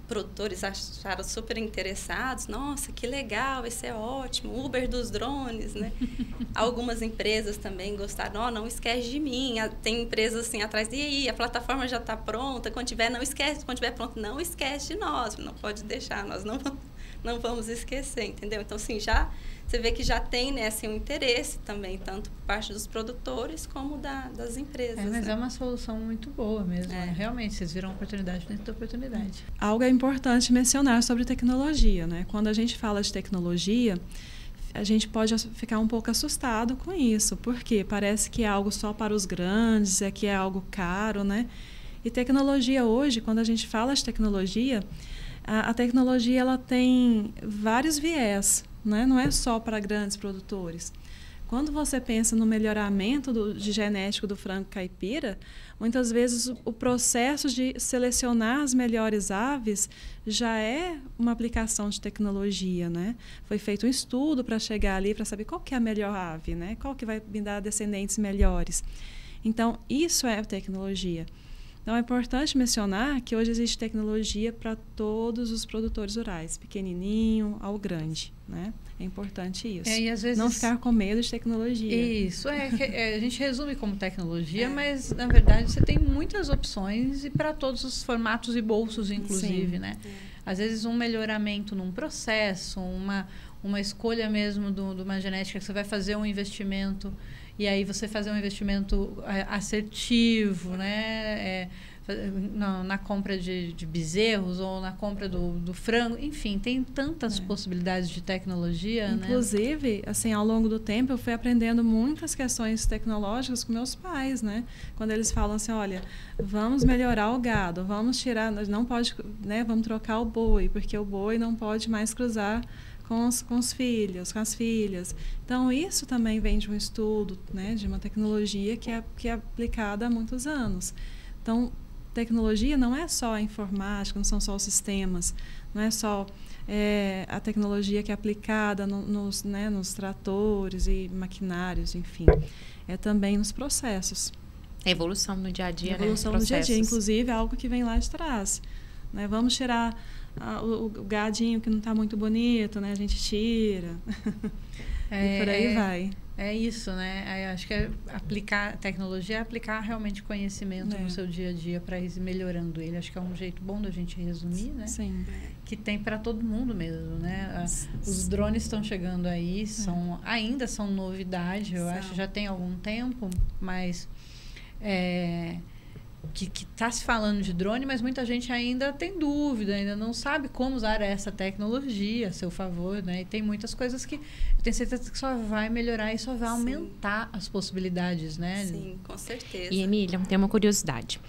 Produtores acharam super interessados. Nossa, que legal, isso é ótimo, Uber dos drones, né? Algumas empresas também gostaram. Não esquece de mim. Tem empresas assim atrás, e aí, a plataforma já está pronta, quando tiver pronto, não esquece de nós, não pode deixar, nós não não vamos esquecer, entendeu? Então, assim, já você vê que já tem, né, assim, um interesse também, tanto por parte dos produtores como das empresas. Mas né? é uma solução muito boa mesmo. Né? Realmente, vocês viram oportunidade dentro da oportunidade. Algo é importante mencionar sobre tecnologia, né? Quando a gente fala de tecnologia, a gente pode ficar um pouco assustado com isso, porque parece que é algo só para os grandes, que é algo caro, né? E tecnologia hoje, quando a gente fala de tecnologia, a tecnologia ela tem vários viés, né? Não é só para grandes produtores. Quando você pensa no melhoramento de genético do frango caipira, muitas vezes o processo de selecionar as melhores aves já é uma aplicação de tecnologia, né? Foi feito um estudo para chegar ali, para saber qual que é a melhor ave, né? Qual que vai me dar descendentes melhores. Então, isso é tecnologia. Então, é importante mencionar que hoje existe tecnologia para todos os produtores rurais, pequenininho ao grande, né? É importante isso. E às vezes... Não ficar com medo de tecnologia. Isso, a gente resume como tecnologia, mas, na verdade, você tem muitas opções e para todos os formatos e bolsos, inclusive, Sim. né? Às vezes, um melhoramento num processo, uma escolha mesmo de uma genética, que você vai fazer um investimento e aí você fazer um investimento assertivo, né? Na compra de bezerros ou na compra do frango, enfim, tem tantas possibilidades de tecnologia. Inclusive, né? Assim, ao longo do tempo, eu fui aprendendo muitas questões tecnológicas com meus pais, né? Quando eles falam assim, olha, vamos melhorar o gado, vamos tirar, não pode, né? Vamos trocar o boi, porque o boi não pode mais cruzar com os filhos, com as filhas. Então, isso também vem de um estudo, né? De uma tecnologia que é aplicada há muitos anos. Então, tecnologia não é só a informática, não são só os sistemas, não é só a tecnologia que é aplicada nos tratores e maquinários, enfim. É também nos processos. A evolução no dia a dia, né? Evolução no dia a dia, inclusive, é algo que vem lá de trás. Né? Vamos tirar o gadinho que não está muito bonito, né? A gente tira. E por aí vai. É isso, né? Acho que aplicar tecnologia é aplicar realmente conhecimento no seu dia a dia para ir melhorando ele. Acho que é um jeito bom da gente resumir, né? Sim. Que tem para todo mundo mesmo, né? Os drones estão chegando aí, ainda são novidade, eu acho, já tem algum tempo, mas que está se falando de drone, mas muita gente ainda tem dúvida, ainda não sabe como usar essa tecnologia a seu favor, né? E tem muitas coisas que eu tenho certeza que só vai melhorar e só vai aumentar as possibilidades, né? Sim, com certeza. E, Emília, tem uma curiosidade.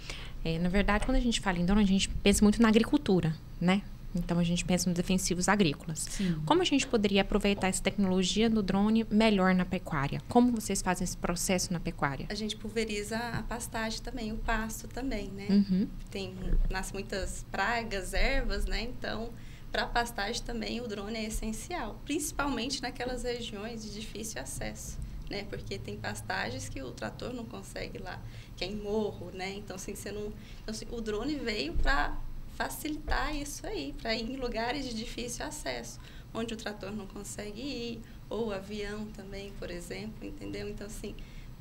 Na verdade, quando a gente fala em drone, a gente pensa muito na agricultura, né? Então, a gente pensa nos defensivos agrícolas. Sim. Como a gente poderia aproveitar essa tecnologia do drone melhor na pecuária? Como vocês fazem esse processo na pecuária? A gente pulveriza a pastagem também, o pasto também, né? Uhum. Nasce muitas pragas, ervas, né? Então, para a pastagem também o drone é essencial. Principalmente naquelas regiões de difícil acesso, né? Porque tem pastagens que o trator não consegue lá, que é em morro, né? Então, assim, o drone veio para facilitar isso aí, para ir em lugares de difícil acesso, onde o trator não consegue ir, ou o avião também, por exemplo, entendeu? Então, assim,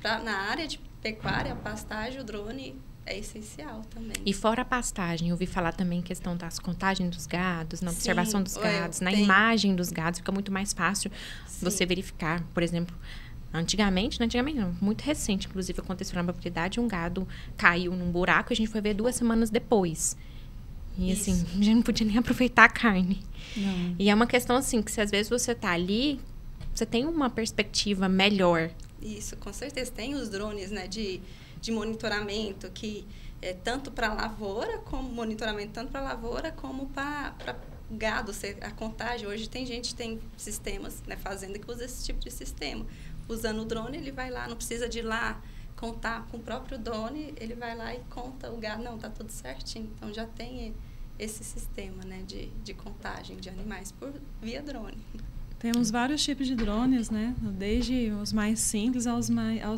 na área de pecuária, pastagem, o drone é essencial também. E fora a pastagem, eu ouvi falar também em questão das contagens dos gados, na observação dos gados, na imagem dos gados, fica muito mais fácil você verificar, por exemplo... Antigamente não, muito recente, inclusive, aconteceu na propriedade, um gado caiu num buraco e a gente foi ver 2 semanas depois. E assim, já não podia nem aproveitar a carne. Não. E é uma questão assim, que se às vezes você tá ali, você tem uma perspectiva melhor. Isso, com certeza. Tem os drones, né, de monitoramento, que é tanto para lavoura, como monitoramento tanto para lavoura, como para gado, a contagem. Hoje tem sistemas, né, fazenda que usa esse tipo de sistema. Usando o drone, ele vai lá, não precisa de ir lá contar com o próprio drone, ele vai lá e conta o gado, não, tá tudo certinho. Então, já tem esse sistema, né, de contagem de animais via drone. Temos vários tipos de drones, né? Desde os mais simples aos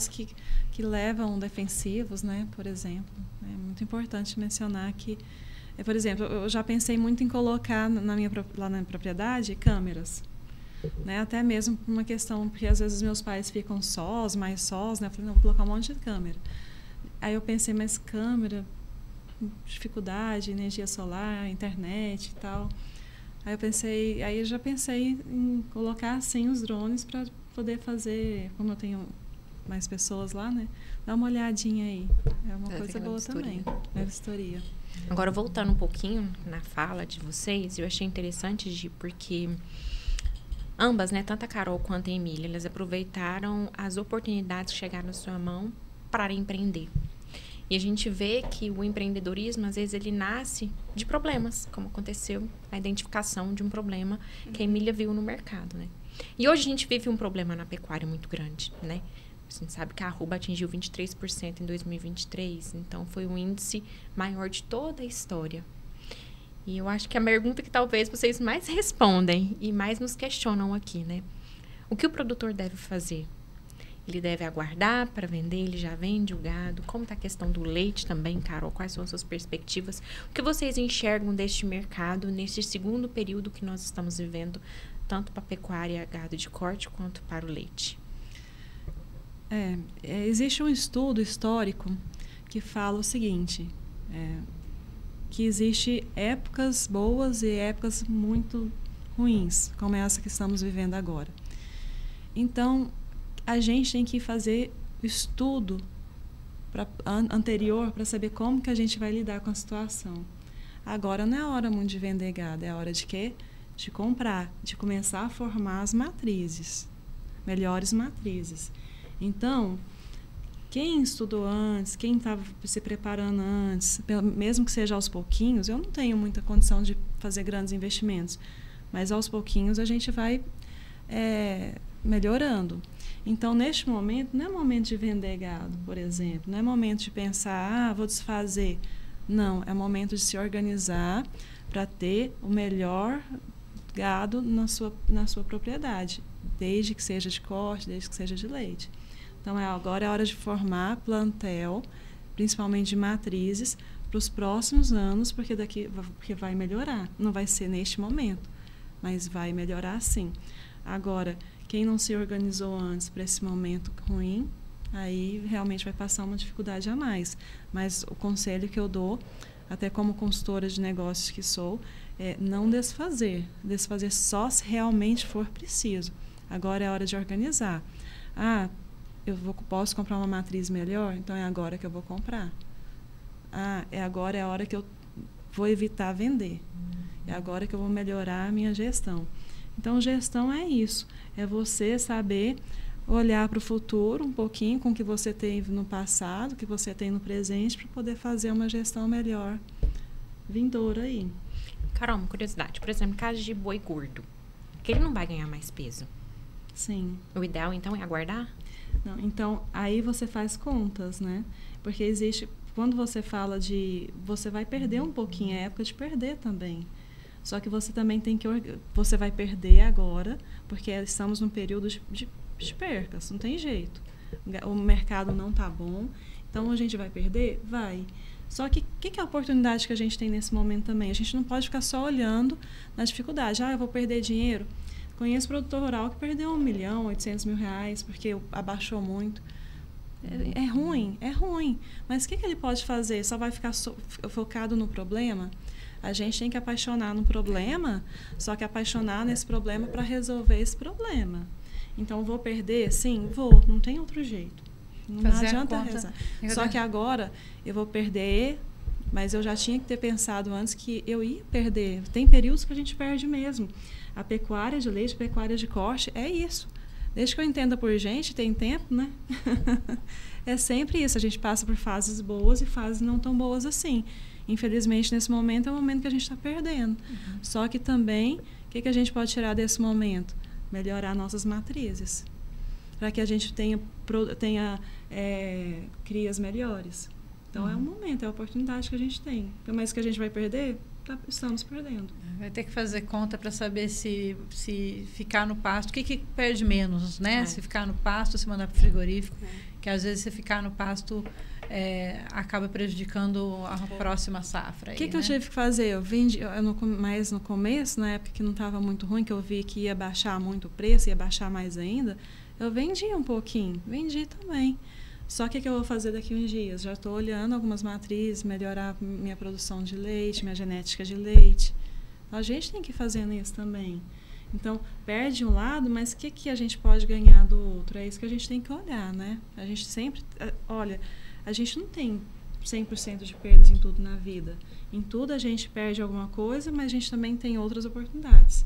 que levam defensivos, né? Por exemplo. É muito importante mencionar que, por exemplo, eu já pensei muito em colocar lá na propriedade câmeras. Né? Até mesmo por uma questão, porque às vezes meus pais ficam mais sós, né? Eu falei, não, vou colocar um monte de câmera. Aí eu pensei, mas câmera, dificuldade, energia solar, internet e tal. Aí eu já pensei em colocar assim os drones para poder fazer, como eu tenho mais pessoas lá, né? Dá uma olhadinha aí. É uma coisa boa também. É vistoria. Agora, voltando um pouquinho na fala de vocês, eu achei interessante, Gi, porque ambas, né, tanto a Carol quanto a Emília, elas aproveitaram as oportunidades que chegaram na sua mão para empreender. E a gente vê que o empreendedorismo, às vezes, ele nasce de problemas, como aconteceu a identificação de um problema que a Emília viu no mercado, né? E hoje a gente vive um problema na pecuária muito grande, né? A gente sabe que a arroba atingiu 23% em 2023, então foi o índice maior de toda a história. E eu acho que a pergunta que talvez vocês mais respondem e mais nos questionam aqui, né? O que o produtor deve fazer? Ele deve aguardar para vender? Ele já vende o gado? Como está a questão do leite também, Carol? Quais são as suas perspectivas? O que vocês enxergam deste mercado neste segundo período que nós estamos vivendo, tanto para a pecuária, gado de corte, quanto para o leite? Existe um estudo histórico que fala o seguinte, que existe épocas boas e épocas muito ruins, como essa que estamos vivendo agora. Então, a gente tem que fazer estudo anterior para saber como que a gente vai lidar com a situação. Agora não é hora muito de vender gado, é hora de quê? De comprar, de começar a formar as matrizes, melhores matrizes. Então, quem estudou antes, quem estava se preparando antes, mesmo que seja aos pouquinhos, eu não tenho muita condição de fazer grandes investimentos, mas aos pouquinhos a gente vai melhorando. Então, neste momento, não é momento de vender gado, por exemplo, não é momento de pensar, vou desfazer. Não, é momento de se organizar para ter o melhor gado na sua propriedade, desde que seja de corte, desde que seja de leite. Então, agora é hora de formar plantel, principalmente de matrizes, para os próximos anos, porque vai melhorar. Não vai ser neste momento, mas vai melhorar sim. Agora, quem não se organizou antes para esse momento ruim, aí realmente vai passar uma dificuldade a mais. Mas o conselho que eu dou, até como consultora de negócios que sou, é não desfazer. Desfazer só se realmente for preciso. Agora é hora de organizar. Posso comprar uma matriz melhor? Então é agora que eu vou comprar. Agora é a hora que eu vou evitar vender. É agora que eu vou melhorar a minha gestão. Então, gestão é isso. É você saber olhar para o futuro um pouquinho com o que você teve no passado, o que você tem no presente, para poder fazer uma gestão melhor vindoura aí. Carol, uma curiosidade. Por exemplo, caso de boi gordo, que ele não vai ganhar mais peso. Sim. O ideal, então, é aguardar? Não, então, aí você faz contas, né? Porque existe... Quando você fala você vai perder um pouquinho, é época de perder também. Só que você também tem que... Você vai perder agora, porque estamos num período de percas, não tem jeito. O mercado não está bom, então a gente vai perder? Vai. Só que o que é a oportunidade que a gente tem nesse momento também? A gente não pode ficar só olhando na dificuldade. Eu vou perder dinheiro. Conheço produtor rural que perdeu 1 milhão, 800 mil reais, porque abaixou muito. É ruim. Mas o que ele pode fazer? Só vai ficar focado no problema? A gente tem que apaixonar no problema, só que apaixonar nesse problema para resolver esse problema. Então, vou perder? Sim, vou. Não tem outro jeito. Não adianta rezar. Só que agora eu vou perder, mas eu já tinha que ter pensado antes que eu ia perder. Tem períodos que a gente perde mesmo. A pecuária de leite, pecuária de corte, é isso. Desde que eu entenda por gente, tem tempo, né? É sempre isso. A gente passa por fases boas e fases não tão boas assim. Infelizmente, nesse momento, é o momento que a gente está perdendo. Uhum. Só que também, o que a gente pode tirar desse momento? Melhorar nossas matrizes. Para que a gente tenha crias melhores. Então, é um momento, é a oportunidade que a gente tem. Mas que a gente vai perder, estamos perdendo. Vai ter que fazer conta para saber se ficar no pasto, o que perde menos, né? Se ficar no pasto, se mandar para o frigorífico. Que às vezes, se ficar no pasto, acaba prejudicando a próxima safra. O que eu tive que fazer? Eu vendi, mais no começo, na época que não estava muito ruim, que eu vi que ia baixar muito o preço, ia baixar mais ainda, eu vendi um pouquinho, vendi também. Só que o que eu vou fazer daqui a uns dias? Já estou olhando algumas matrizes, melhorar minha produção de leite, minha genética de leite. A gente tem que ir fazendo isso também. Então, perde um lado, mas o que a gente pode ganhar do outro? É isso que a gente tem que olhar, né? A gente sempre... Olha, a gente não tem 100% de perdas em tudo na vida. Em tudo a gente perde alguma coisa, mas a gente também tem outras oportunidades.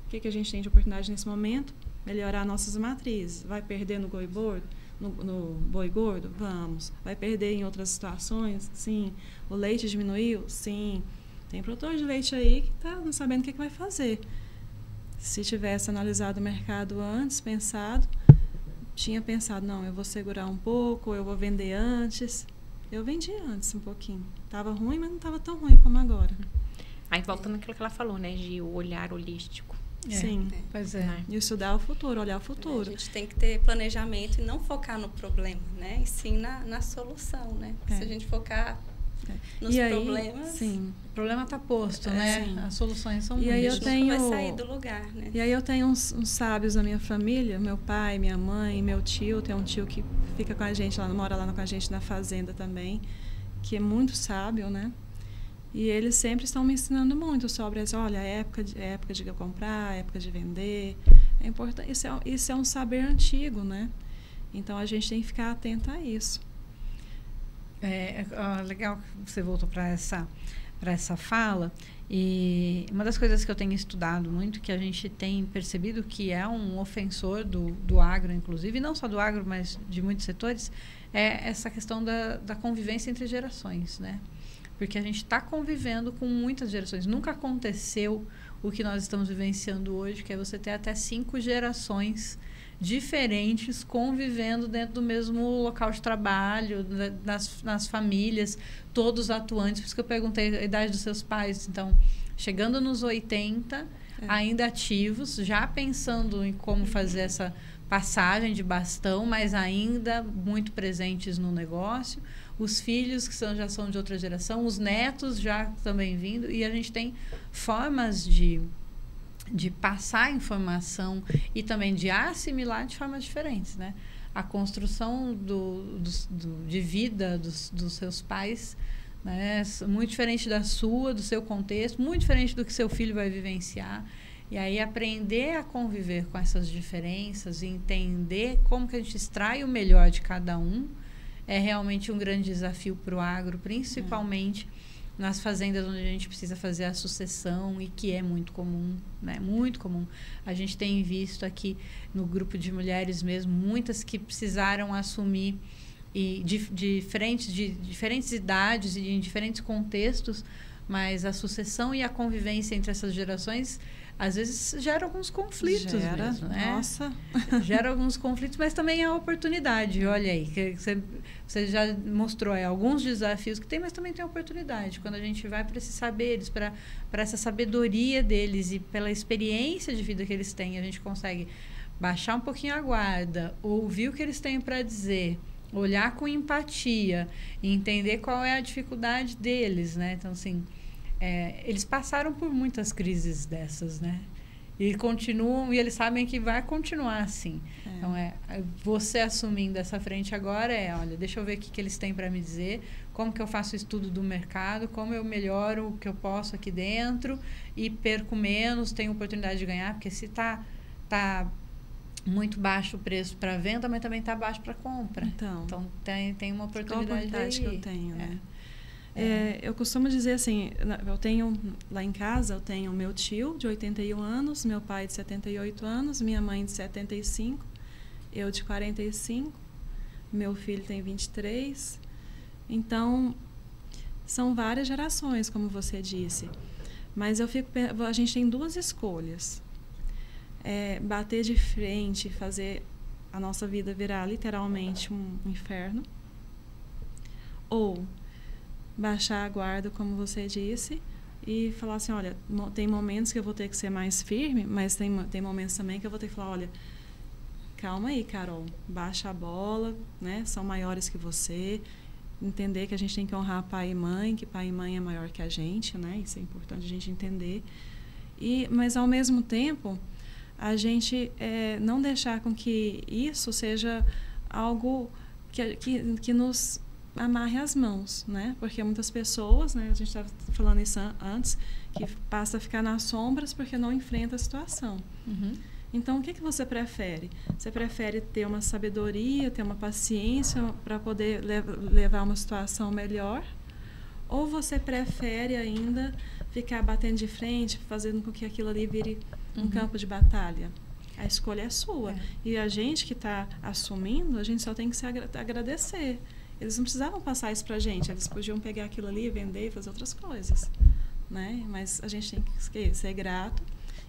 O que a gente tem de oportunidade nesse momento? Melhorar nossas matrizes. Vai perder no boi gordo? No boi gordo? Vamos. Vai perder em outras situações? Sim. O leite diminuiu? Sim. Tem produtor de leite aí que está não sabendo o que vai fazer. Se tivesse analisado o mercado antes, tinha pensado, não, eu vou segurar um pouco, eu vou vender antes. Eu vendi antes um pouquinho. Estava ruim, mas não estava tão ruim como agora. Aí voltando naquilo que ela falou, né, de o olhar holístico. Sim. Pois é. E estudar o futuro, olhar o futuro. A gente tem que ter planejamento e não focar no problema, né? E sim na solução, né? Se a gente focar nos problemas... Sim. O problema está posto, né? Sim. As soluções são e aí muitas. eu tenho... Não vai sair do lugar, né? E aí eu tenho uns sábios na minha família, meu pai, minha mãe, meu tio. Tem um tio que fica com a gente lá, mora lá com a gente na fazenda também, que é muito sábio, né? E eles sempre estão me ensinando muito sobre olha, época de comprar, época de vender. É importante. Isso é um saber antigo, né? Então a gente tem que ficar atento a isso. Legal que você voltou para essa fala. E uma das coisas que eu tenho estudado muito, que a gente tem percebido que é um ofensor do agro, inclusive, e não só do agro, mas de muitos setores, é essa questão da convivência entre gerações, né? Porque a gente está convivendo com muitas gerações. Nunca aconteceu o que nós estamos vivenciando hoje, que é você ter até 5 gerações diferentes convivendo dentro do mesmo local de trabalho, nas famílias, todos atuantes. Por isso que eu perguntei a idade dos seus pais. Então, chegando nos 80, ainda ativos, já pensando em como fazer essa passagem de bastão, mas ainda muito presentes no negócio. Os filhos que já são de outra geração, os netos já também vindo, e a gente tem formas de passar informação e também de assimilar de formas diferentes, né? A construção de vida dos seus pais, né? Muito diferente da sua, do seu contexto, muito diferente do que seu filho vai vivenciar. E aí aprender a conviver com essas diferenças e entender como que a gente extrai o melhor de cada um é realmente um grande desafio para o agro, principalmente nas fazendas onde a gente precisa fazer a sucessão e que é muito comum, né? Muito comum. A gente tem visto aqui no grupo de mulheres mesmo, muitas que precisaram assumir de diferentes idades e em diferentes contextos, mas a sucessão e a convivência entre essas gerações às vezes gera alguns conflitos mesmo, né? Nossa. Gera alguns conflitos, mas também é oportunidade. Olha aí, que você já mostrou alguns desafios que tem, mas também tem oportunidade. Quando a gente vai para esses saberes, para essa sabedoria deles e pela experiência de vida que eles têm, a gente consegue baixar um pouquinho a guarda, ouvir o que eles têm para dizer, olhar com empatia e entender qual é a dificuldade deles, né? Então, assim... eles passaram por muitas crises dessas, né? E continuam, e eles sabem que vai continuar assim. Então, você assumindo essa frente agora olha, deixa eu ver o que eles têm para me dizer, como que eu faço o estudo do mercado, como eu melhoro o que eu posso aqui dentro e perco menos, tenho oportunidade de ganhar, porque se tá muito baixo o preço para venda, mas também tá baixo para compra. Então tem uma oportunidade que eu tenho, né? Eu costumo dizer assim, eu tenho lá em casa, eu tenho meu tio de 81 anos, meu pai de 78 anos, minha mãe de 75, eu de 45, meu filho tem 23. Então, são várias gerações, como você disse. Mas a gente tem 2 escolhas. Bater de frente, fazer a nossa vida virar literalmente um inferno, ou baixar a guarda, como você disse, e falar assim, olha, tem momentos que eu vou ter que ser mais firme, mas tem momentos também que eu vou ter que falar, olha, calma aí, Carol, baixa a bola, né? São maiores que você, entender que a gente tem que honrar pai e mãe, que pai e mãe é maior que a gente, né? Isso é importante a gente entender. Mas, ao mesmo tempo, a gente não deixar com que isso seja algo que nos amarre as mãos, né? Porque muitas pessoas, né, a gente estava falando isso antes, que passa a ficar nas sombras porque não enfrenta a situação. Então, o que você prefere? Você prefere ter uma sabedoria, ter uma paciência para poder levar uma situação melhor? Ou você prefere ainda ficar batendo de frente, fazendo com que aquilo ali vire um campo de batalha? A escolha é sua. E a gente que está assumindo, a gente só tem que se agradecer. Eles não precisavam passar isso para a gente. Eles podiam pegar aquilo ali, vender e fazer outras coisas, né? Mas a gente tem que ser grato.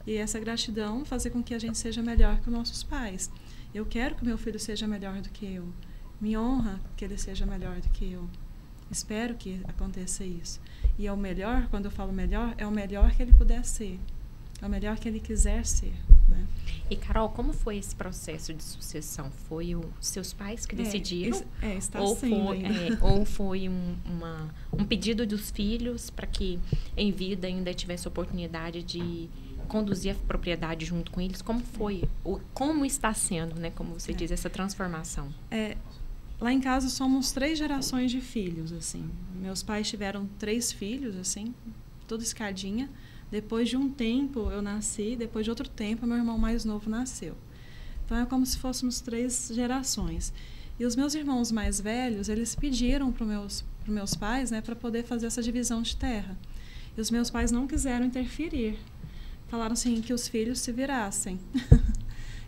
E essa gratidão fazer com que a gente seja melhor que os nossos pais. Eu quero que o meu filho seja melhor do que eu. Me honra que ele seja melhor do que eu. Espero que aconteça isso. E é o melhor, quando eu falo melhor, é o melhor que ele puder ser. É o melhor que ele quiser ser, né? E, Carol, como foi esse processo de sucessão? Foi os seus pais que decidiram? Está ou sendo foi, ainda. ou foi um pedido dos filhos para que em vida ainda tivesse oportunidade de conduzir a propriedade junto com eles? Como foi? Como está sendo, né? Como você diz, essa transformação? Lá em casa somos 3 gerações de filhos, assim. Meus pais tiveram 3 filhos, assim, toda escadinha. Depois de um tempo eu nasci, depois de outro tempo meu irmão mais novo nasceu. Então é como se fôssemos 3 gerações. E os meus irmãos mais velhos, eles pediram para os meus pais, né, para poder fazer essa divisão de terra. E os meus pais não quiseram interferir. Falaram assim, que os filhos se virassem.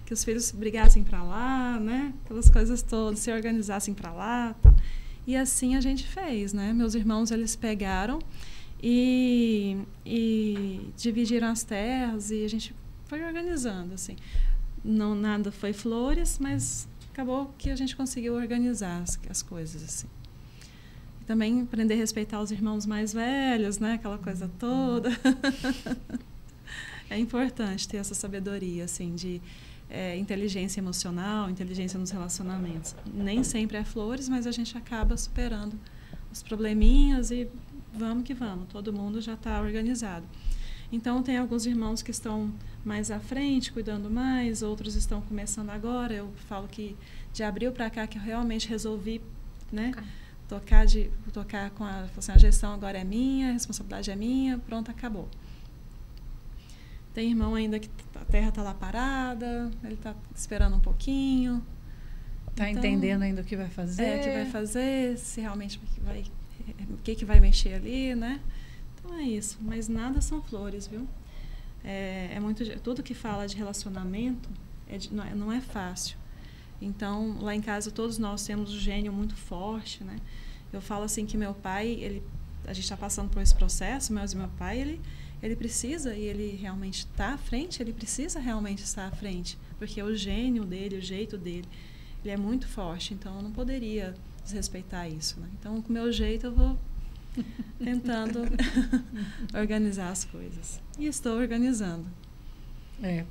Que os filhos brigassem para lá, né? Aquelas coisas todas, se organizassem para lá. Tá. E assim a gente fez, né? Meus irmãos, eles pegaram e dividiram as terras e a gente foi organizando, assim. Não, nada foi flores, mas acabou que a gente conseguiu organizar as coisas, assim. E também aprender a respeitar os irmãos mais velhos, né? Aquela coisa toda. É importante ter essa sabedoria, assim, de inteligência emocional, inteligência nos relacionamentos. Nem sempre é flores, mas a gente acaba superando os probleminhas e vamos que vamos. Todo mundo já está organizado. Então, tem alguns irmãos que estão mais à frente, cuidando mais, outros estão começando agora. Eu falo que de abril para cá que eu realmente resolvi, né, tocar com a gestão agora é minha, a responsabilidade é minha, pronto, acabou. Tem irmão ainda que a terra está lá parada, ele está esperando um pouquinho. Está entendendo ainda o que vai fazer. O que vai fazer, se realmente o que vai mexer ali, né? Então é isso, mas nada são flores, viu? Tudo que fala de relacionamento não é fácil. Então, lá em casa, todos nós temos um gênio muito forte, né? Eu falo assim que meu pai, a gente está passando por esse processo, mas meu pai, ele precisa, e ele realmente está à frente, ele precisa realmente estar à frente, porque o gênio dele, o jeito dele, ele é muito forte, então eu não poderia desrespeitar isso, né? Então, com o meu jeito, eu vou tentando organizar as coisas. E estou organizando.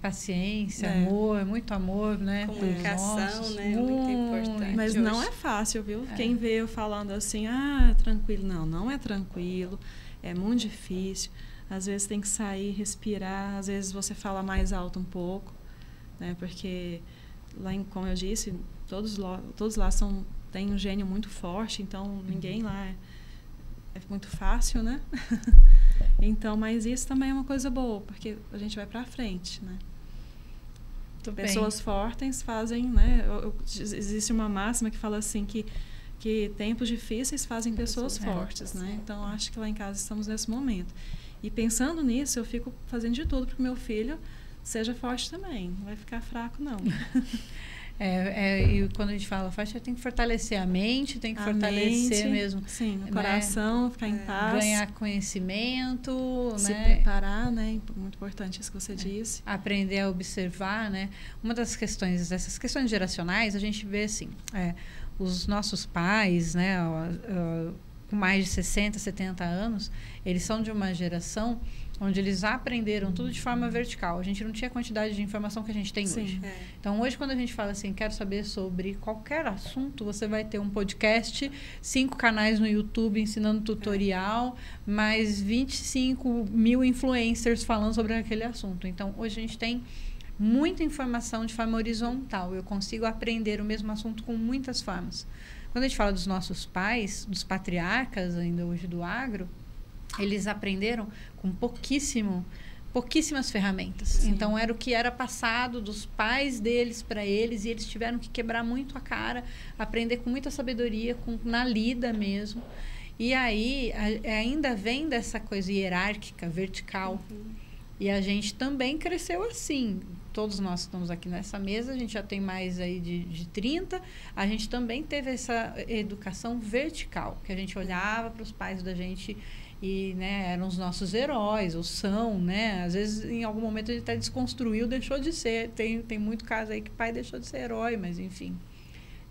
Paciência, amor, né? Comunicação, né? Muito importante. Mas não é fácil, viu? Quem vê eu falando assim, tranquilo. Não é tranquilo, é muito difícil. Às vezes tem que sair, respirar, às vezes você fala mais alto um pouco, né? Porque, como eu disse, todos lá têm um gênio muito forte, então ninguém lá é muito fácil, né? Então, mas isso também é uma coisa boa, porque a gente vai para frente, né? Pessoas fortes fazem, né? Existe uma máxima que fala assim que tempos difíceis fazem pessoas fortes, né? Então, acho que lá em casa estamos nesse momento. E pensando nisso, eu fico fazendo de tudo para que meu filho seja forte também. Não vai ficar fraco, não. E quando a gente fala forte, tem que fortalecer a mente, tem que fortalecer mesmo. Sim, o coração, ficar em paz. Ganhar conhecimento, se né? preparar, né? Muito importante isso que você disse. Aprender a observar, né? Uma das questões, dessas questões geracionais, a gente vê assim, os nossos pais, né? Com mais de 60, 70 anos, eles são de uma geração onde eles aprenderam tudo de forma vertical. A gente não tinha a quantidade de informação que a gente tem hoje. Então, hoje, quando a gente fala assim, quero saber sobre qualquer assunto, você vai ter um podcast, 5 canais no YouTube ensinando tutorial, mais 25 mil influencers falando sobre aquele assunto. Então, hoje a gente tem muita informação de forma horizontal. Eu consigo aprender o mesmo assunto com muitas formas. Quando a gente fala dos nossos pais, dos patriarcas ainda hoje do agro, eles aprenderam com pouquíssimas ferramentas. Sim. Então, era o que era passado dos pais deles para eles, e eles tiveram que quebrar muito a cara, aprender com muita sabedoria, na lida mesmo. E aí, ainda vem dessa coisa hierárquica, vertical. E a gente também cresceu assim. Todos nós estamos aqui nessa mesa, a gente já tem mais aí de 30. A gente também teve essa educação vertical, que a gente olhava para os pais da gente e, né, eram os nossos heróis, ou são, né? Às vezes, em algum momento, a gente até desconstruiu, deixou de ser. Tem muito caso aí que o pai deixou de ser herói, mas enfim.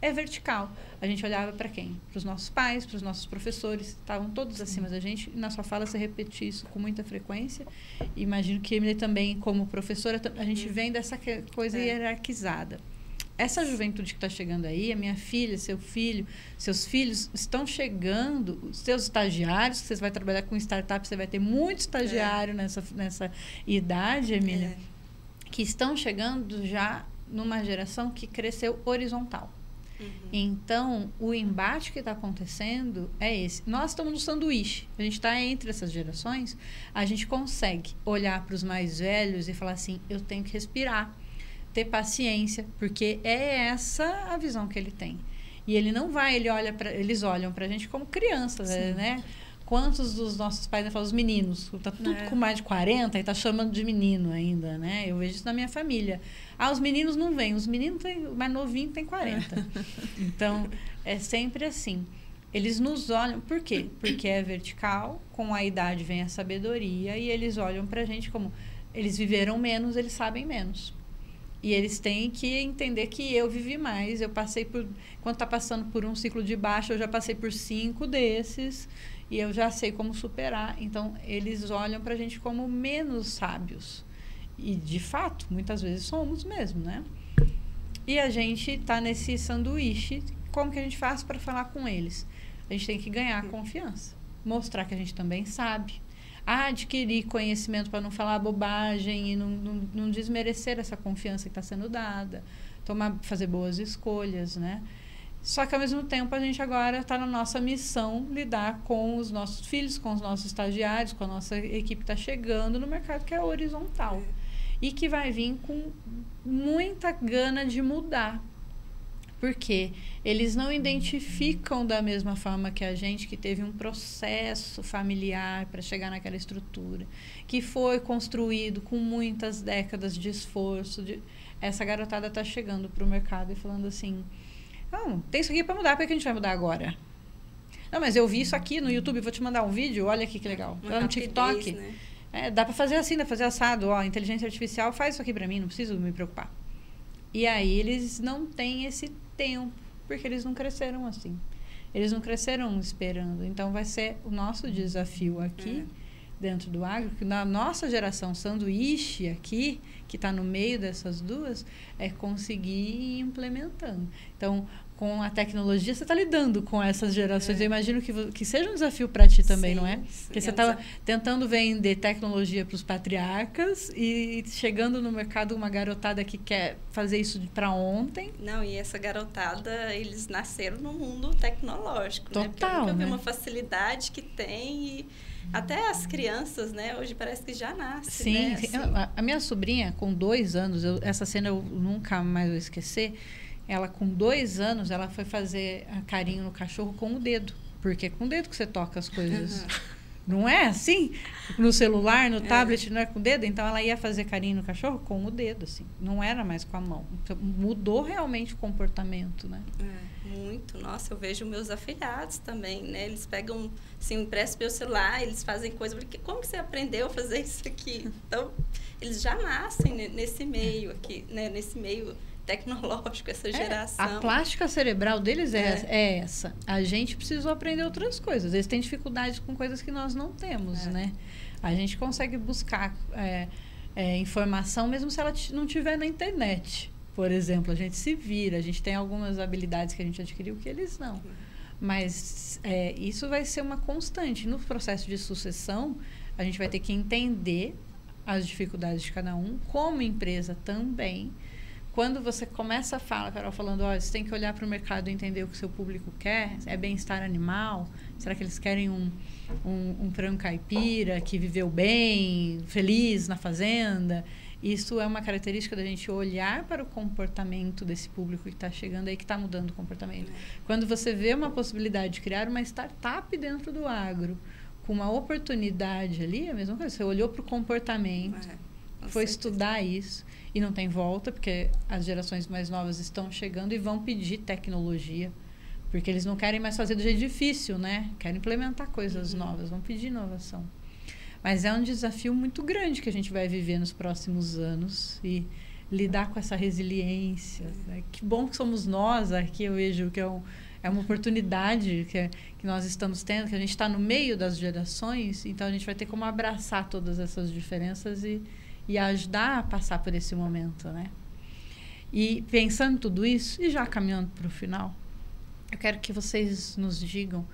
É vertical. A gente olhava para quem? Para os nossos pais, para os nossos professores, estavam todos acima da gente. E na sua fala você repete isso com muita frequência. Imagino que Emily também, como professora, a gente vem dessa coisa hierarquizada. Essa juventude que está chegando aí, a minha filha, seu filho, seus filhos estão chegando, os seus estagiários, que você vai trabalhar com startup, você vai ter muito estagiário nessa idade, Emília, que estão chegando já numa geração que cresceu horizontal. Então, o embate que está acontecendo é esse. Nós estamos no sanduíche. A gente está entre essas gerações. A gente consegue olhar para os mais velhos e falar assim, eu tenho que respirar, ter paciência, porque é essa a visão que ele tem. E ele não vai, eles olham para a gente como crianças, né? Quantos dos nossos pais falam, os meninos, tá tudo com mais de 40 e tá chamando de menino ainda, né? Eu vejo isso na minha família. Os meninos não vêm, os meninos o mais novinho tem 40. Então, é sempre assim. Eles nos olham, por quê? Porque é vertical, com a idade vem a sabedoria, e eles olham pra gente como, eles viveram menos, eles sabem menos. E eles têm que entender que eu vivi mais, eu passei por, quando tá passando por um ciclo de baixa, eu já passei por 5 desses, e eu já sei como superar. Então, eles olham pra gente como menos sábios. E, de fato, muitas vezes somos mesmo, né? E a gente tá nesse sanduíche. Como que a gente faz para falar com eles? A gente tem que ganhar confiança. Mostrar que a gente também sabe. Adquirir conhecimento para não falar bobagem e não desmerecer essa confiança que está sendo dada. Fazer boas escolhas, né? Só que, ao mesmo tempo, a gente agora está na nossa missão lidar com os nossos filhos, com os nossos estagiários, com a nossa equipe que está chegando no mercado que é horizontal. E que vai vir com muita gana de mudar. Porque eles não identificam da mesma forma que a gente, que teve um processo familiar para chegar naquela estrutura, que foi construído com muitas décadas de esforço. Essa garotada está chegando para o mercado e falando assim, não, tem isso aqui para mudar, por que a gente vai mudar agora? Não, mas eu vi isso aqui no YouTube, vou te mandar um vídeo, olha aqui que legal. Lá no TikTok, né? Dá para fazer assim, dá para fazer assado. A inteligência artificial faz isso aqui para mim, não preciso me preocupar. E aí eles não têm esse tempo, porque eles não cresceram assim. Eles não cresceram esperando. Então, vai ser o nosso desafio aqui, dentro do agro, que na nossa geração sanduíche aqui, que está no meio dessas duas, é conseguir ir implementando. Então, com a tecnologia, você está lidando com essas gerações. Eu imagino que seja um desafio para ti também, não é? Porque você está tentando vender tecnologia para os patriarcas e chegando no mercado uma garotada que quer fazer isso para ontem. Não, e essa garotada, eles nasceram no mundo tecnológico, total, né? Porque eu nunca vi uma facilidade que tem e até as crianças, né? Hoje parece que já nascem, Sim, né? Assim. A minha sobrinha, com 2 anos, essa cena eu nunca mais vou esquecer. Ela, com 2 anos, ela foi fazer carinho no cachorro com o dedo. Porque é com o dedo que você toca as coisas. Não é assim? No celular, no tablet, não é com o dedo? Então, ela ia fazer carinho no cachorro com o dedo, assim. Não era mais com a mão. Então, mudou realmente o comportamento, né? Muito. Nossa, eu vejo meus afilhados também, né? Eles pegam, assim, emprestam meu celular, eles fazem coisa. Porque como que você aprendeu a fazer isso aqui? Então, eles já nascem nesse meio aqui, né? Nesse meio tecnológico, essa geração. A plástica cerebral deles é essa. A gente precisou aprender outras coisas. Eles têm dificuldades com coisas que nós não temos, né? A gente consegue buscar informação, mesmo se ela não estiver na internet. Por exemplo, a gente se vira, a gente tem algumas habilidades que a gente adquiriu que eles não. Mas isso vai ser uma constante. No processo de sucessão, a gente vai ter que entender as dificuldades de cada um, como empresa também. quando você começa a falar, Carol, falando, ó, você tem que olhar para o mercado e entender o que o seu público quer, é bem-estar animal? Será que eles querem um frango caipira que viveu bem, feliz na fazenda? Isso é uma característica da gente olhar para o comportamento desse público que está chegando aí, que está mudando o comportamento. Quando você vê uma possibilidade de criar uma startup dentro do agro, com uma oportunidade ali, é a mesma coisa. Você olhou para o comportamento, foi estudar isso, e não tem volta, porque as gerações mais novas estão chegando e vão pedir tecnologia, porque eles não querem mais fazer do jeito difícil, né? Querem implementar coisas novas, vão pedir inovação. Mas é um desafio muito grande que a gente vai viver nos próximos anos e lidar com essa resiliência. Né? Que bom que somos nós aqui, eu vejo que é uma oportunidade que nós estamos tendo, que a gente está no meio das gerações, então a gente vai ter como abraçar todas essas diferenças e ajudar a passar por esse momento, né? E pensando em tudo isso, e já caminhando para o final, eu quero que vocês nos digam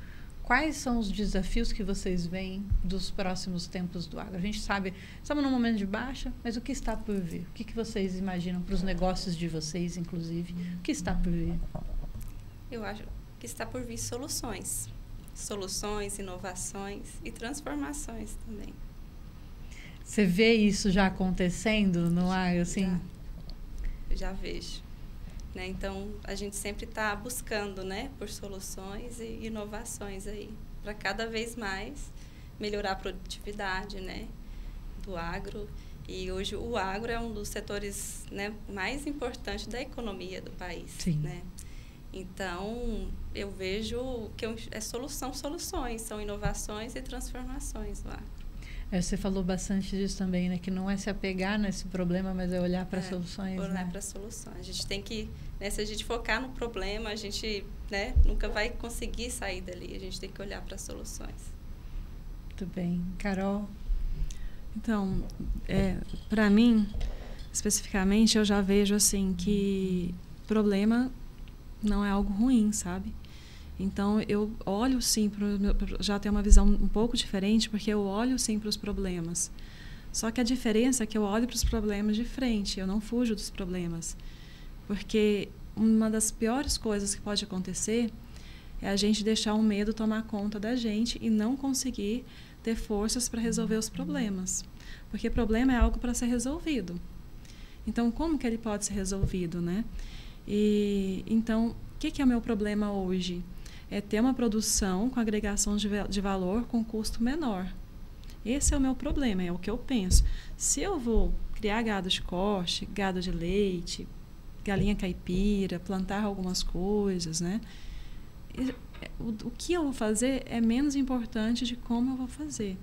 quais são os desafios que vocês veem dos próximos tempos do agro. A gente sabe, estamos num momento de baixa, mas o que está por vir? O que vocês imaginam para os negócios de vocês, inclusive? O que está por vir? Eu acho que está por vir soluções. Soluções, inovações e transformações também. Você vê isso já acontecendo no agro, assim? Já vejo. Né? Então, a gente sempre está buscando, né, por soluções e inovações aí, para cada vez mais melhorar a produtividade, né, do agro. E hoje o agro é um dos setores, né, mais importantes da economia do país. Sim. Né? Então, eu vejo que soluções, são inovações e transformações do agro. Você falou bastante disso também, né? Que não é se apegar nesse problema, mas é olhar para soluções. Olhar para soluções. A gente tem que, né, se a gente focar no problema, a gente, né, nunca vai conseguir sair dali. A gente tem que olhar para soluções. Muito bem. Carol? Então, para mim, especificamente, eu já vejo assim que problema não é algo ruim, sabe? Então, eu olho sim, já tenho uma visão um pouco diferente, porque eu olho sim para os problemas. Só que a diferença é que eu olho para os problemas de frente, eu não fujo dos problemas. Porque uma das piores coisas que pode acontecer é a gente deixar o medo tomar conta da gente e não conseguir ter forças para resolver os problemas. Porque problema é algo para ser resolvido. Então, como que ele pode ser resolvido, né? Então, o que é o meu problema hoje? É ter uma produção com agregação de valor com custo menor. Esse é o meu problema, é o que eu penso. Se eu vou criar gado de corte, gado de leite, galinha caipira, plantar algumas coisas, né? O que eu vou fazer é menos importante de como eu vou fazer.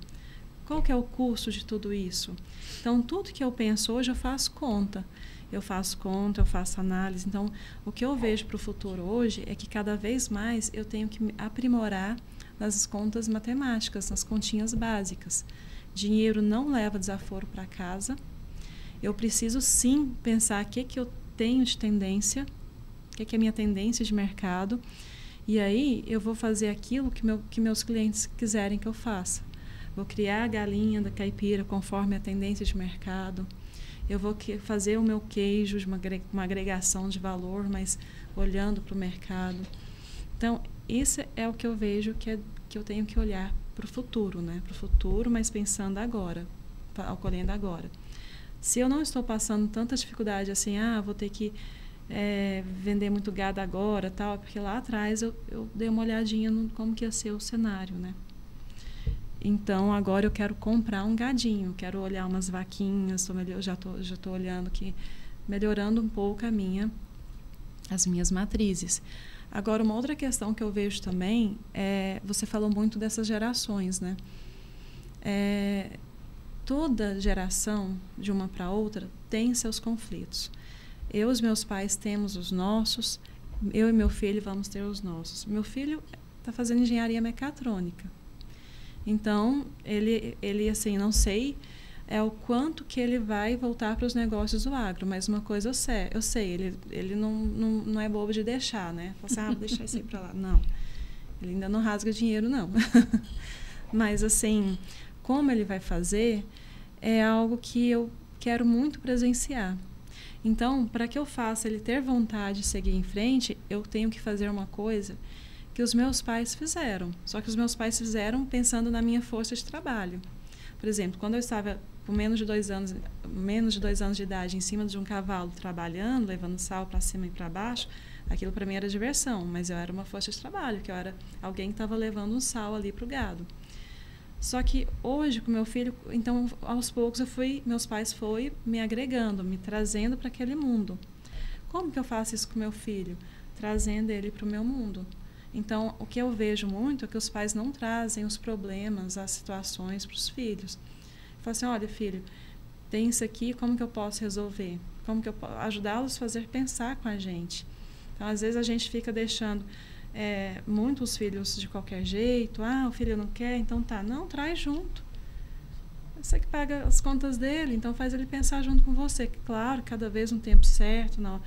Qual que é o custo de tudo isso? Então, tudo que eu penso hoje, eu faço conta. Eu faço análise. Então, o que eu vejo para o futuro hoje é que cada vez mais eu tenho que me aprimorar nas contas matemáticas, nas continhas básicas. Dinheiro não leva desaforo para casa. Eu preciso, sim, pensar o que eu tenho de tendência, o que é a minha tendência de mercado. E aí, eu vou fazer aquilo que meus clientes quiserem que eu faça. Vou criar a galinha da caipira conforme a tendência de mercado. Eu vou fazer o meu queijo de uma agregação de valor, mas olhando para o mercado. Então, isso é o que eu vejo que eu tenho que olhar para o futuro, né? Para o futuro, mas pensando agora, colhendo agora. Se eu não estou passando tanta dificuldade assim, vou ter que vender muito gado agora, tal, porque lá atrás eu dei uma olhadinha no como que ia ser o cenário, né? Então, agora eu quero comprar um gadinho, quero olhar umas vaquinhas, já tô olhando aqui, melhorando um pouco as minhas matrizes. Agora, uma outra questão que eu vejo também você falou muito dessas gerações, né? Toda geração, de uma para outra, tem seus conflitos. Eu e os meus pais temos os nossos, eu e meu filho vamos ter os nossos. Meu filho está fazendo engenharia mecatrônica. Então, ele assim, não sei o quanto que ele vai voltar para os negócios do agro, mas uma coisa eu sei, ele não é bobo de deixar, né? Fala assim, vou deixar isso aí para lá. Não, ele ainda não rasga dinheiro, não. Mas, assim, como ele vai fazer é algo que eu quero muito presenciar. Então, para que eu faça ele ter vontade de seguir em frente, eu tenho que fazer uma coisa que os meus pais fizeram. Só que os meus pais fizeram pensando na minha força de trabalho. Por exemplo, quando eu estava com menos de 2 anos de idade, em cima de um cavalo, trabalhando, levando sal para cima e para baixo, aquilo para mim era diversão, mas eu era uma força de trabalho, que eu era alguém que estava levando um sal ali para o gado. Só que hoje, com meu filho, então, aos poucos, meus pais foram me agregando, me trazendo para aquele mundo. Como que eu faço isso com meu filho? Trazendo ele para o meu mundo. Então, o que eu vejo muito é que os pais não trazem os problemas, as situações para os filhos. Fala assim, olha, filho, tem isso aqui, como que eu posso resolver? Como que eu posso ajudá-los a fazer pensar com a gente? Então, às vezes, a gente fica deixando muitos filhos de qualquer jeito. O filho não quer, então tá. Não, traz junto. Você que paga as contas dele, então faz ele pensar junto com você. Claro, cada vez no tempo certo, não,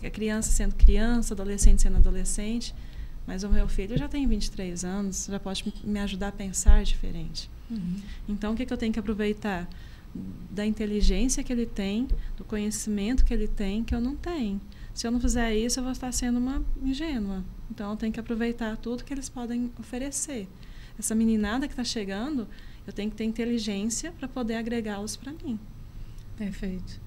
a criança sendo criança, adolescente sendo adolescente. Mas o meu filho já tem 23 anos, já pode me ajudar a pensar diferente. Uhum. Então, o que eu tenho que aproveitar? Da inteligência que ele tem, do conhecimento que ele tem, que eu não tenho. Se eu não fizer isso, eu vou estar sendo uma ingênua. Então, eu tenho que aproveitar tudo que eles podem oferecer. Essa meninada que está chegando, eu tenho que ter inteligência para poder agregá-los para mim. Perfeito.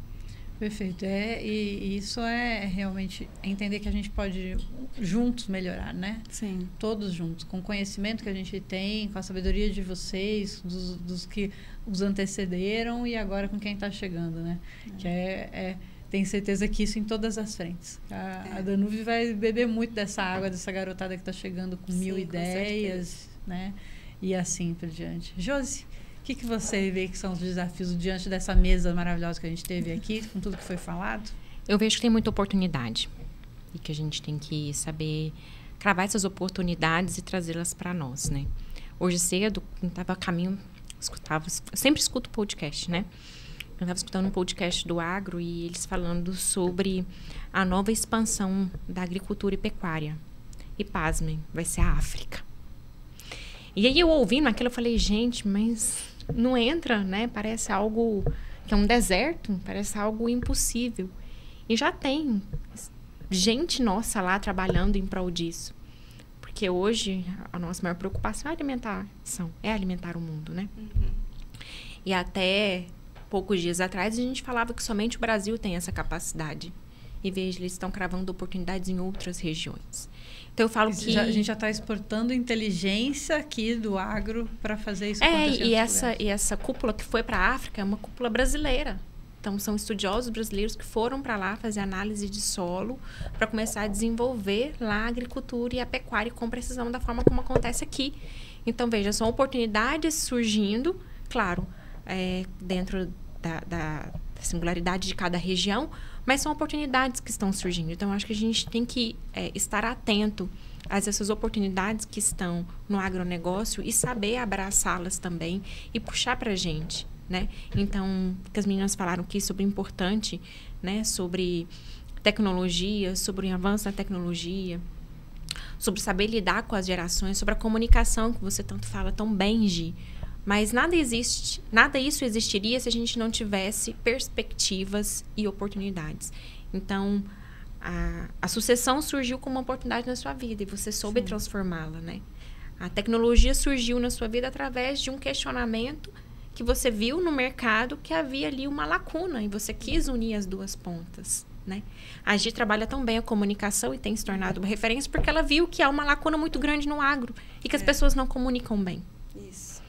Perfeito. E isso é realmente entender que a gente pode juntos melhorar, né? Sim. Todos juntos, com o conhecimento que a gente tem, com a sabedoria de vocês, dos que os antecederam e agora com quem está chegando, né? Que tenho certeza que isso em todas as frentes. A Danúbia vai beber muito dessa água, dessa garotada que está chegando com 1000 ideias, né? E assim por diante. Josi, o que você vê que são os desafios diante dessa mesa maravilhosa que a gente teve aqui, com tudo que foi falado? Eu vejo que tem muita oportunidade e que a gente tem que saber cravar essas oportunidades e trazê-las para nós, né? Hoje cedo, eu estava a caminho, eu sempre escuto podcast, né? Eu estava escutando um podcast do Agro e eles falando sobre a nova expansão da agricultura e pecuária. E pasmem, vai ser a África. E aí eu ouvindo aquilo, eu falei, gente, mas não entra, né? Parece algo que é um deserto, parece algo impossível. E já tem gente nossa lá trabalhando em prol disso. Porque hoje a nossa maior preocupação é alimentar o mundo, né? Uhum. E até poucos dias atrás a gente falava que somente o Brasil tem essa capacidade. E veja, eles estão cravando oportunidades em outras regiões. Então eu falo que a gente já está exportando inteligência aqui do agro para fazer isso acontecer. E essa cúpula que foi para a África é uma cúpula brasileira. Então são estudiosos brasileiros que foram para lá fazer análise de solo para começar a desenvolver lá a agricultura e a pecuária com precisão da forma como acontece aqui. Então veja, são oportunidades surgindo, claro, dentro da singularidade de cada região, mas são oportunidades que estão surgindo. Então, acho que a gente tem que estar atento a essas oportunidades que estão no agronegócio e saber abraçá-las também e puxar para a gente, né? Então, que as meninas falaram aqui sobre importante, né? Sobre tecnologia, sobre o avanço da tecnologia, sobre saber lidar com as gerações, sobre a comunicação que você tanto fala tão bem, Gi. Mas nada isso existiria se a gente não tivesse perspectivas e oportunidades. Então, a sucessão surgiu como uma oportunidade na sua vida e você soube transformá-la, né? A tecnologia surgiu na sua vida através de um questionamento que você viu no mercado que havia ali uma lacuna e você quis unir as duas pontas, né? A Gi trabalha tão bem a comunicação e tem se tornado uma referência porque ela viu que há uma lacuna muito grande no agro e que as pessoas não comunicam bem. Isso.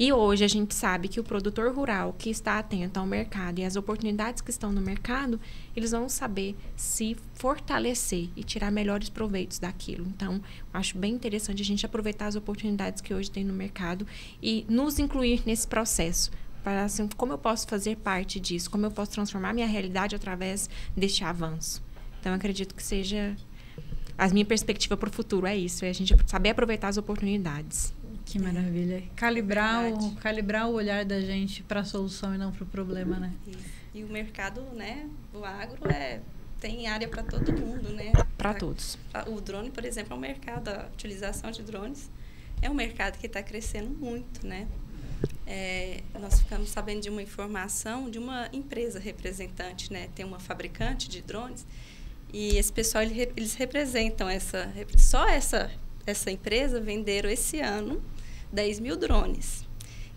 E hoje a gente sabe que o produtor rural que está atento ao mercado e às oportunidades que estão no mercado, eles vão saber se fortalecer e tirar melhores proveitos daquilo. Então, eu acho bem interessante a gente aproveitar as oportunidades que hoje tem no mercado e nos incluir nesse processo. Para assim, como eu posso fazer parte disso? Como eu posso transformar minha realidade através deste avanço? Então, eu acredito que seja... A minha perspectiva para o futuro é isso, é a gente saber aproveitar as oportunidades. Que maravilha. Calibrar o olhar da gente para a solução e não para o problema, né? E o mercado, né, do agro tem área para todo mundo, né? Para todos. O drone, por exemplo, é um mercado, a utilização de drones é um mercado que está crescendo muito, né? nós ficamos sabendo de uma informação de uma empresa representante, né? Tem uma fabricante de drones e esse pessoal eles representam só essa empresa venderam esse ano 10 mil drones.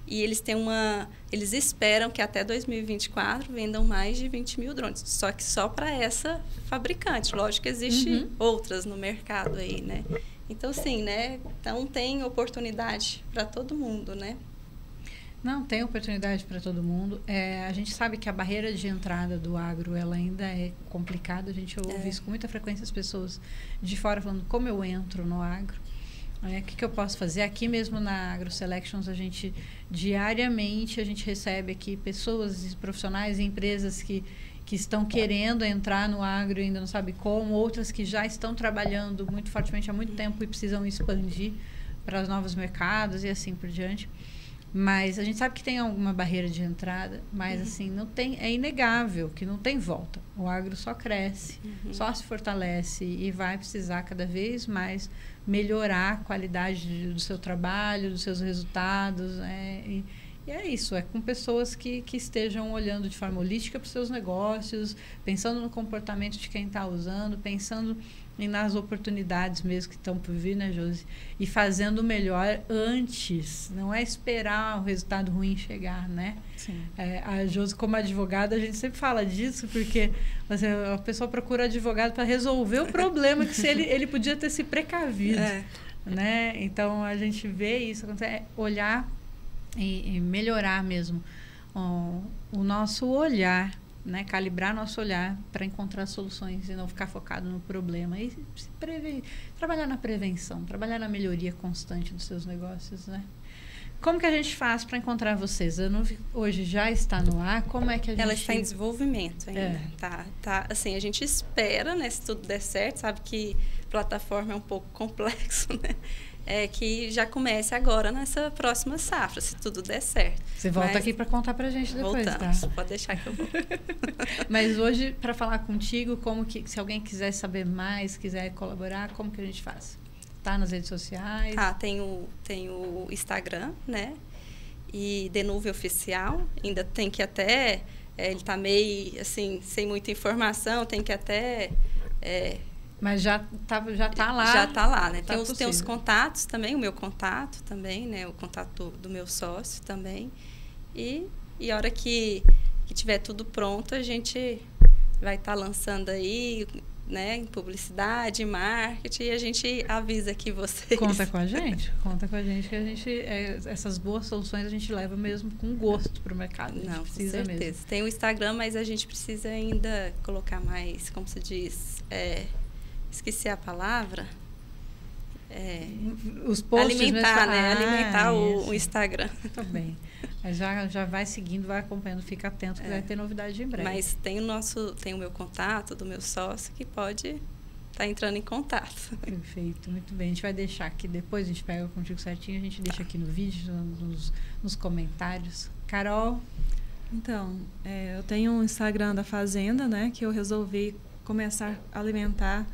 E eles esperam que até 2024 vendam mais de 20 mil drones. Só que só para essa fabricante. Lógico que existem outras no mercado aí, né? Então, sim, né? Então, tem oportunidade para todo mundo, né? Não, tem oportunidade para todo mundo. A gente sabe que a barreira de entrada do agro, ela ainda é complicada. A gente ouve isso com muita frequência, as pessoas de fora falando como eu entro no agro. O que eu posso fazer? Aqui mesmo na AgroSelections, diariamente a gente recebe aqui pessoas, profissionais e empresas que estão querendo entrar no agro e ainda não sabe como, outras que já estão trabalhando muito fortemente há muito tempo e precisam expandir para os novos mercados e assim por diante. Mas a gente sabe que tem alguma barreira de entrada, mas assim, não tem, é inegável que não tem volta. O agro só cresce, só se fortalece e vai precisar cada vez mais melhorar a qualidade do seu trabalho, dos seus resultados. E é isso, é com pessoas que estejam olhando de forma holística para os seus negócios, pensando no comportamento de quem está usando, pensando nas oportunidades mesmo que estão por vir, né, Josi? E fazendo o melhor antes, não é esperar o resultado ruim chegar, né? Sim. A Josi, como advogada, a gente sempre fala disso, porque a pessoa procura advogado para resolver o problema que ele podia ter se precavido, né? Então, a gente vê isso, olhar e melhorar mesmo o nosso olhar, né? Calibrar nosso olhar para encontrar soluções e não ficar focado no problema e trabalhar na prevenção, trabalhar na melhoria constante dos seus negócios, né? Como que a gente faz para encontrar vocês? Hoje já está no ar, como é que a gente... Ela está em desenvolvimento ainda, tá, assim, a gente espera, né, se tudo der certo, sabe que plataforma é um pouco complexo, né? Que já comece agora nessa próxima safra, se tudo der certo. Você volta aqui para contar para a gente depois, voltamos, tá? Pode deixar que eu vou. Mas hoje, para falar contigo, se alguém quiser saber mais, quiser colaborar, como que a gente faz? Tá nas redes sociais? Tem o Instagram, né? E Denuve Oficial. Ainda tem que até... ele está meio, assim, sem muita informação, tem que até... Mas já tá lá. Já está lá, né? Tem os contatos também, o meu contato também, né? O contato do meu sócio também. E a hora que tiver tudo pronto, a gente vai estar lançando aí, né? Em publicidade, marketing, e a gente avisa aqui vocês. Conta com a gente que a gente... essas boas soluções a gente leva mesmo com gosto para o mercado. Não, precisa com certeza. Mesmo. Tem o Instagram, mas a gente precisa ainda colocar mais, como se diz... esqueci a palavra. Os posts alimentar, né? Alimentar o Instagram. Tá bem. Mas já vai seguindo, vai acompanhando, fica atento que vai ter novidade em breve. Mas tem o meu contato do meu sócio que pode estar entrando em contato. Perfeito, muito bem. A gente vai deixar aqui, depois a gente pega contigo certinho, a gente deixa aqui no vídeo, nos comentários. Carol? Então, eu tenho um Instagram da Fazenda, né? Que eu resolvi começar a alimentar,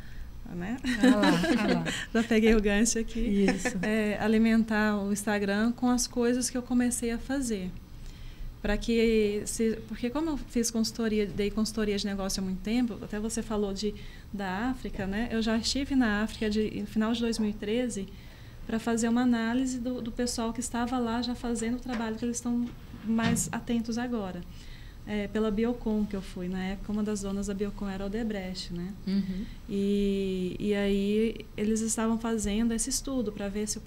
né? lá. Já peguei o gancho aqui. Isso. Alimentar o Instagram com as coisas que eu comecei a fazer. Porque como eu fiz dei consultoria de negócio há muito tempo, até você falou da África, né? Eu já estive na África no final de 2013 para fazer uma análise do pessoal que estava lá já fazendo o trabalho que eles estão mais atentos agora. Pela Biocon que eu fui. Na época, uma das donas da Biocon era a Odebrecht, né? Uhum. E aí, eles estavam fazendo esse estudo para ver se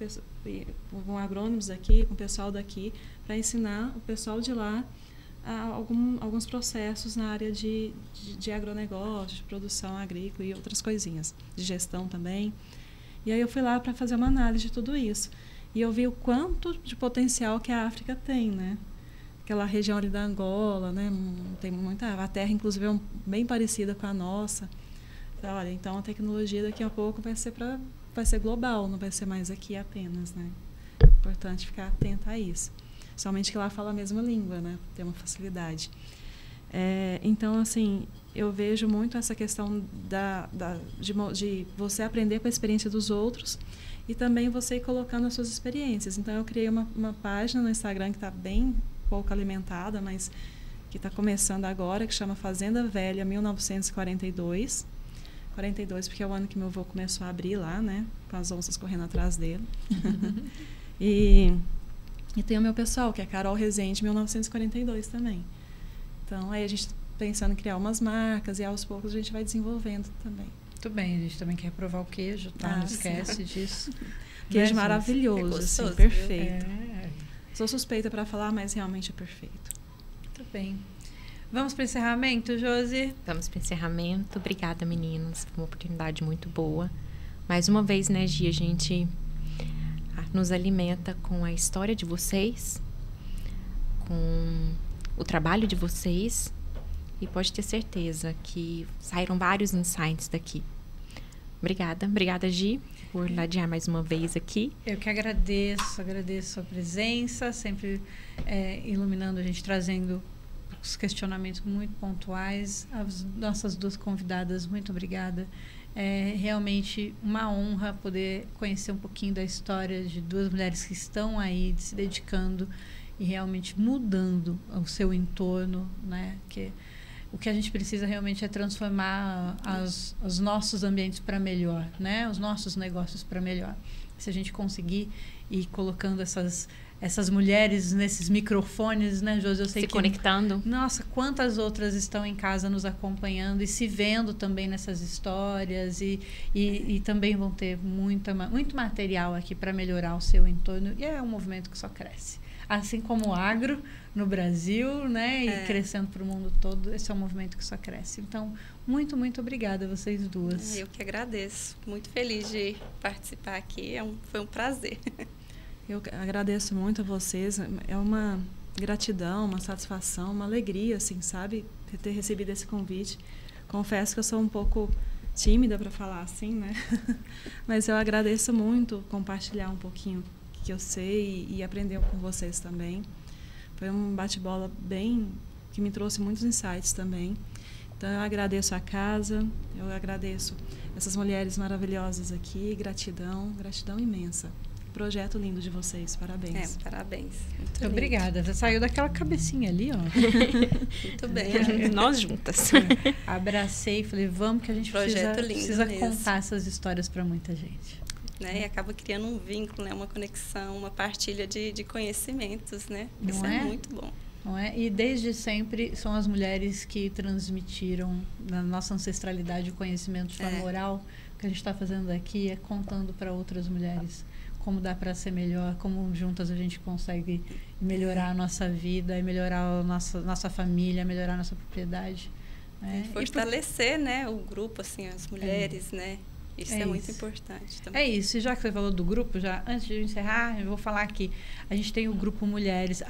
com agrônomos aqui, com o pessoal daqui, para ensinar o pessoal de lá alguns processos na área de agronegócio, de produção agrícola e outras coisinhas, de gestão também. E aí, eu fui lá para fazer uma análise de tudo isso. E eu vi o quanto de potencial que a África tem, né? Aquela região ali da Angola, né? Tem muita... A terra, inclusive, é bem parecida com a nossa. Olha, então a tecnologia daqui a pouco vai ser global, não vai ser mais aqui apenas, né? É importante ficar atenta a isso. Somente que lá fala a mesma língua, né? Tem uma facilidade. Então, assim, eu vejo muito essa questão de você aprender com a experiência dos outros e também você ir colocando as suas experiências. Então, eu criei uma página no Instagram que está bem pouco alimentada, mas que está começando agora, que chama Fazenda Velha 1942. 42 porque é o ano que meu avô começou a abrir lá, né? Com as onças correndo atrás dele. E tem o meu pessoal, que é Carol Rezende, 1942 também. Então, aí a gente está pensando em criar umas marcas e aos poucos a gente vai desenvolvendo também. Muito bem, a gente também quer provar o queijo, tá? Não esquece disso. Queijo Né, maravilhoso, gostoso, assim, perfeito. É. Sou suspeita para falar, mas realmente é perfeito. Muito bem. Vamos para o encerramento, Josi? Vamos para o encerramento. Obrigada, meninas. Foi uma oportunidade muito boa. Mais uma vez, né, Gi, a gente nos alimenta com a história de vocês, com o trabalho de vocês, e pode ter certeza que saíram vários insights daqui. Obrigada. Obrigada, Gi, por ladear mais uma vez aqui. Eu que agradeço a sua presença, sempre iluminando a gente, trazendo os questionamentos muito pontuais. As nossas duas convidadas, muito obrigada. É realmente uma honra poder conhecer um pouquinho da história de duas mulheres que estão aí se dedicando e realmente mudando o seu entorno, né? Que o que a gente precisa realmente é transformar os nossos ambientes para melhor, né? Os nossos negócios para melhor. Se a gente conseguir ir colocando essas mulheres nesses microfones, né, Josi? Eu sei se conectando. Nossa, quantas outras estão em casa nos acompanhando e se vendo também nessas histórias e também vão ter muito material aqui para melhorar o seu entorno. E é um movimento que só cresce. Assim como o agro no Brasil, né, e crescendo para o mundo todo, esse é um movimento que só cresce. Então, muito, muito obrigada a vocês duas. Eu que agradeço. Muito feliz de participar aqui. Foi um prazer. Eu agradeço muito a vocês. É uma gratidão, uma satisfação, uma alegria, assim, sabe? Ter recebido esse convite. Confesso que eu sou um pouco tímida para falar assim, né? Mas eu agradeço muito compartilhar um pouquinho que eu sei e aprender com vocês também. Foi um bate-bola que me trouxe muitos insights também. Então, eu agradeço a casa, eu agradeço essas mulheres maravilhosas aqui. Gratidão imensa. Projeto lindo de vocês, parabéns. Parabéns. Muito obrigada. Você saiu daquela cabecinha ali, ó. Muito bem. Nós juntas. Abracei e falei, vamos que a gente precisa contar essas histórias para muita gente. Né? E acaba criando um vínculo, né? Uma conexão, uma partilha de conhecimentos, né? Isso é muito bom. Não é? E desde sempre são as mulheres que transmitiram na nossa ancestralidade o conhecimento de forma oral. O que a gente está fazendo aqui é contando para outras mulheres como dá para ser melhor, como juntas a gente consegue melhorar a nossa vida, e melhorar a nossa família, melhorar a nossa propriedade. Né? E fortalecer, né, o grupo, assim, as mulheres, né? Isso é muito importante também. É isso. E já que você falou do grupo, antes de eu encerrar, eu vou falar aqui. A gente tem o grupo Mulheres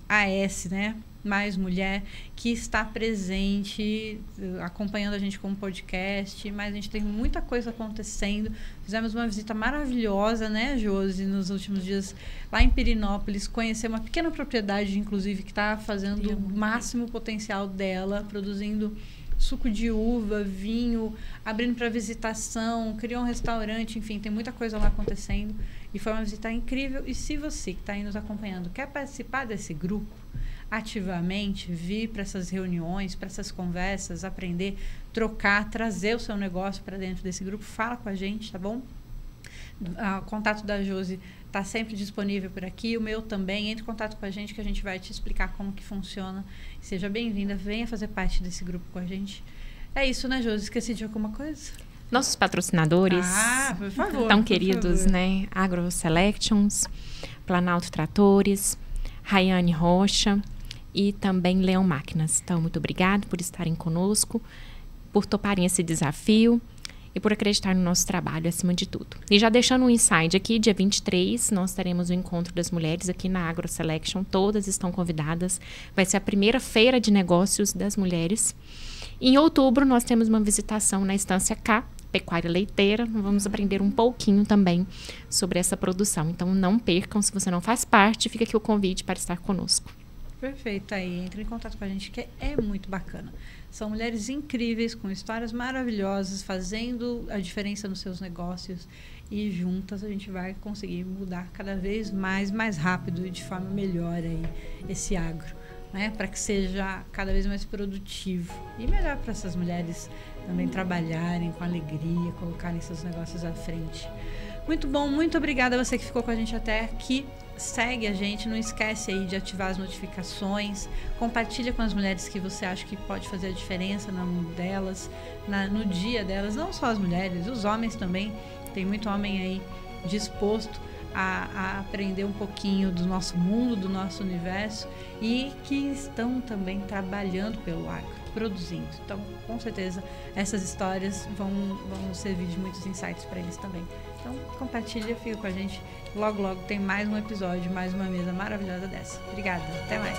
AS, né? Mais Mulher, que está presente, acompanhando a gente com um podcast, mas a gente tem muita coisa acontecendo. Fizemos uma visita maravilhosa, né, Josi, nos últimos dias, lá em Pirinópolis, conhecer uma pequena propriedade, inclusive, que está fazendo o máximo potencial dela, produzindo suco de uva, vinho, abrindo para visitação, criou um restaurante, enfim, tem muita coisa lá acontecendo. E foi uma visita incrível. E se você que está aí nos acompanhando quer participar desse grupo, ativamente, vir para essas reuniões, para essas conversas, aprender, trocar, trazer o seu negócio para dentro desse grupo, fala com a gente, tá bom? O contato da Josi está sempre disponível por aqui, o meu também. Entre em contato com a gente que a gente vai te explicar como que funciona. Seja bem-vinda, venha fazer parte desse grupo com a gente. É isso, né, Josi? Esqueci de alguma coisa? Nossos patrocinadores, por favor, tão queridos, né? Agro Selections, Planalto Tratores, Rayane Rocha e também Leão Máquinas. Então, muito obrigado por estarem conosco, por toparem esse desafio e por acreditar no nosso trabalho acima de tudo. E já deixando um insight aqui, dia 23, nós teremos o Encontro das Mulheres aqui na Agro Selection. Todas estão convidadas. Vai ser a primeira feira de negócios das mulheres. Em outubro, nós temos uma visitação na Estância K, Pecuária Leiteira. Vamos aprender um pouquinho também sobre essa produção. Então, não percam. Se você não faz parte, fica aqui o convite para estar conosco. Perfeito, aí entre em contato com a gente, que é muito bacana. São mulheres incríveis, com histórias maravilhosas, fazendo a diferença nos seus negócios, e juntas a gente vai conseguir mudar cada vez mais rápido e de forma melhor aí esse agro, né? Para que seja cada vez mais produtivo e melhor para essas mulheres também trabalharem com alegria, colocarem seus negócios à frente. Muito bom, muito obrigada a você que ficou com a gente até aqui. Segue a gente, não esquece aí de ativar as notificações, compartilha com as mulheres que você acha que pode fazer a diferença no mundo delas, no dia delas, não só as mulheres, os homens também. Tem muito homem aí disposto a aprender um pouquinho do nosso mundo, do nosso universo, e que estão também trabalhando pelo agro, produzindo. Então, com certeza, essas histórias vão servir de muitos insights para eles também. Então, compartilha, fica com a gente. Logo, logo tem mais um episódio, mais uma mesa maravilhosa dessa. Obrigada, até mais.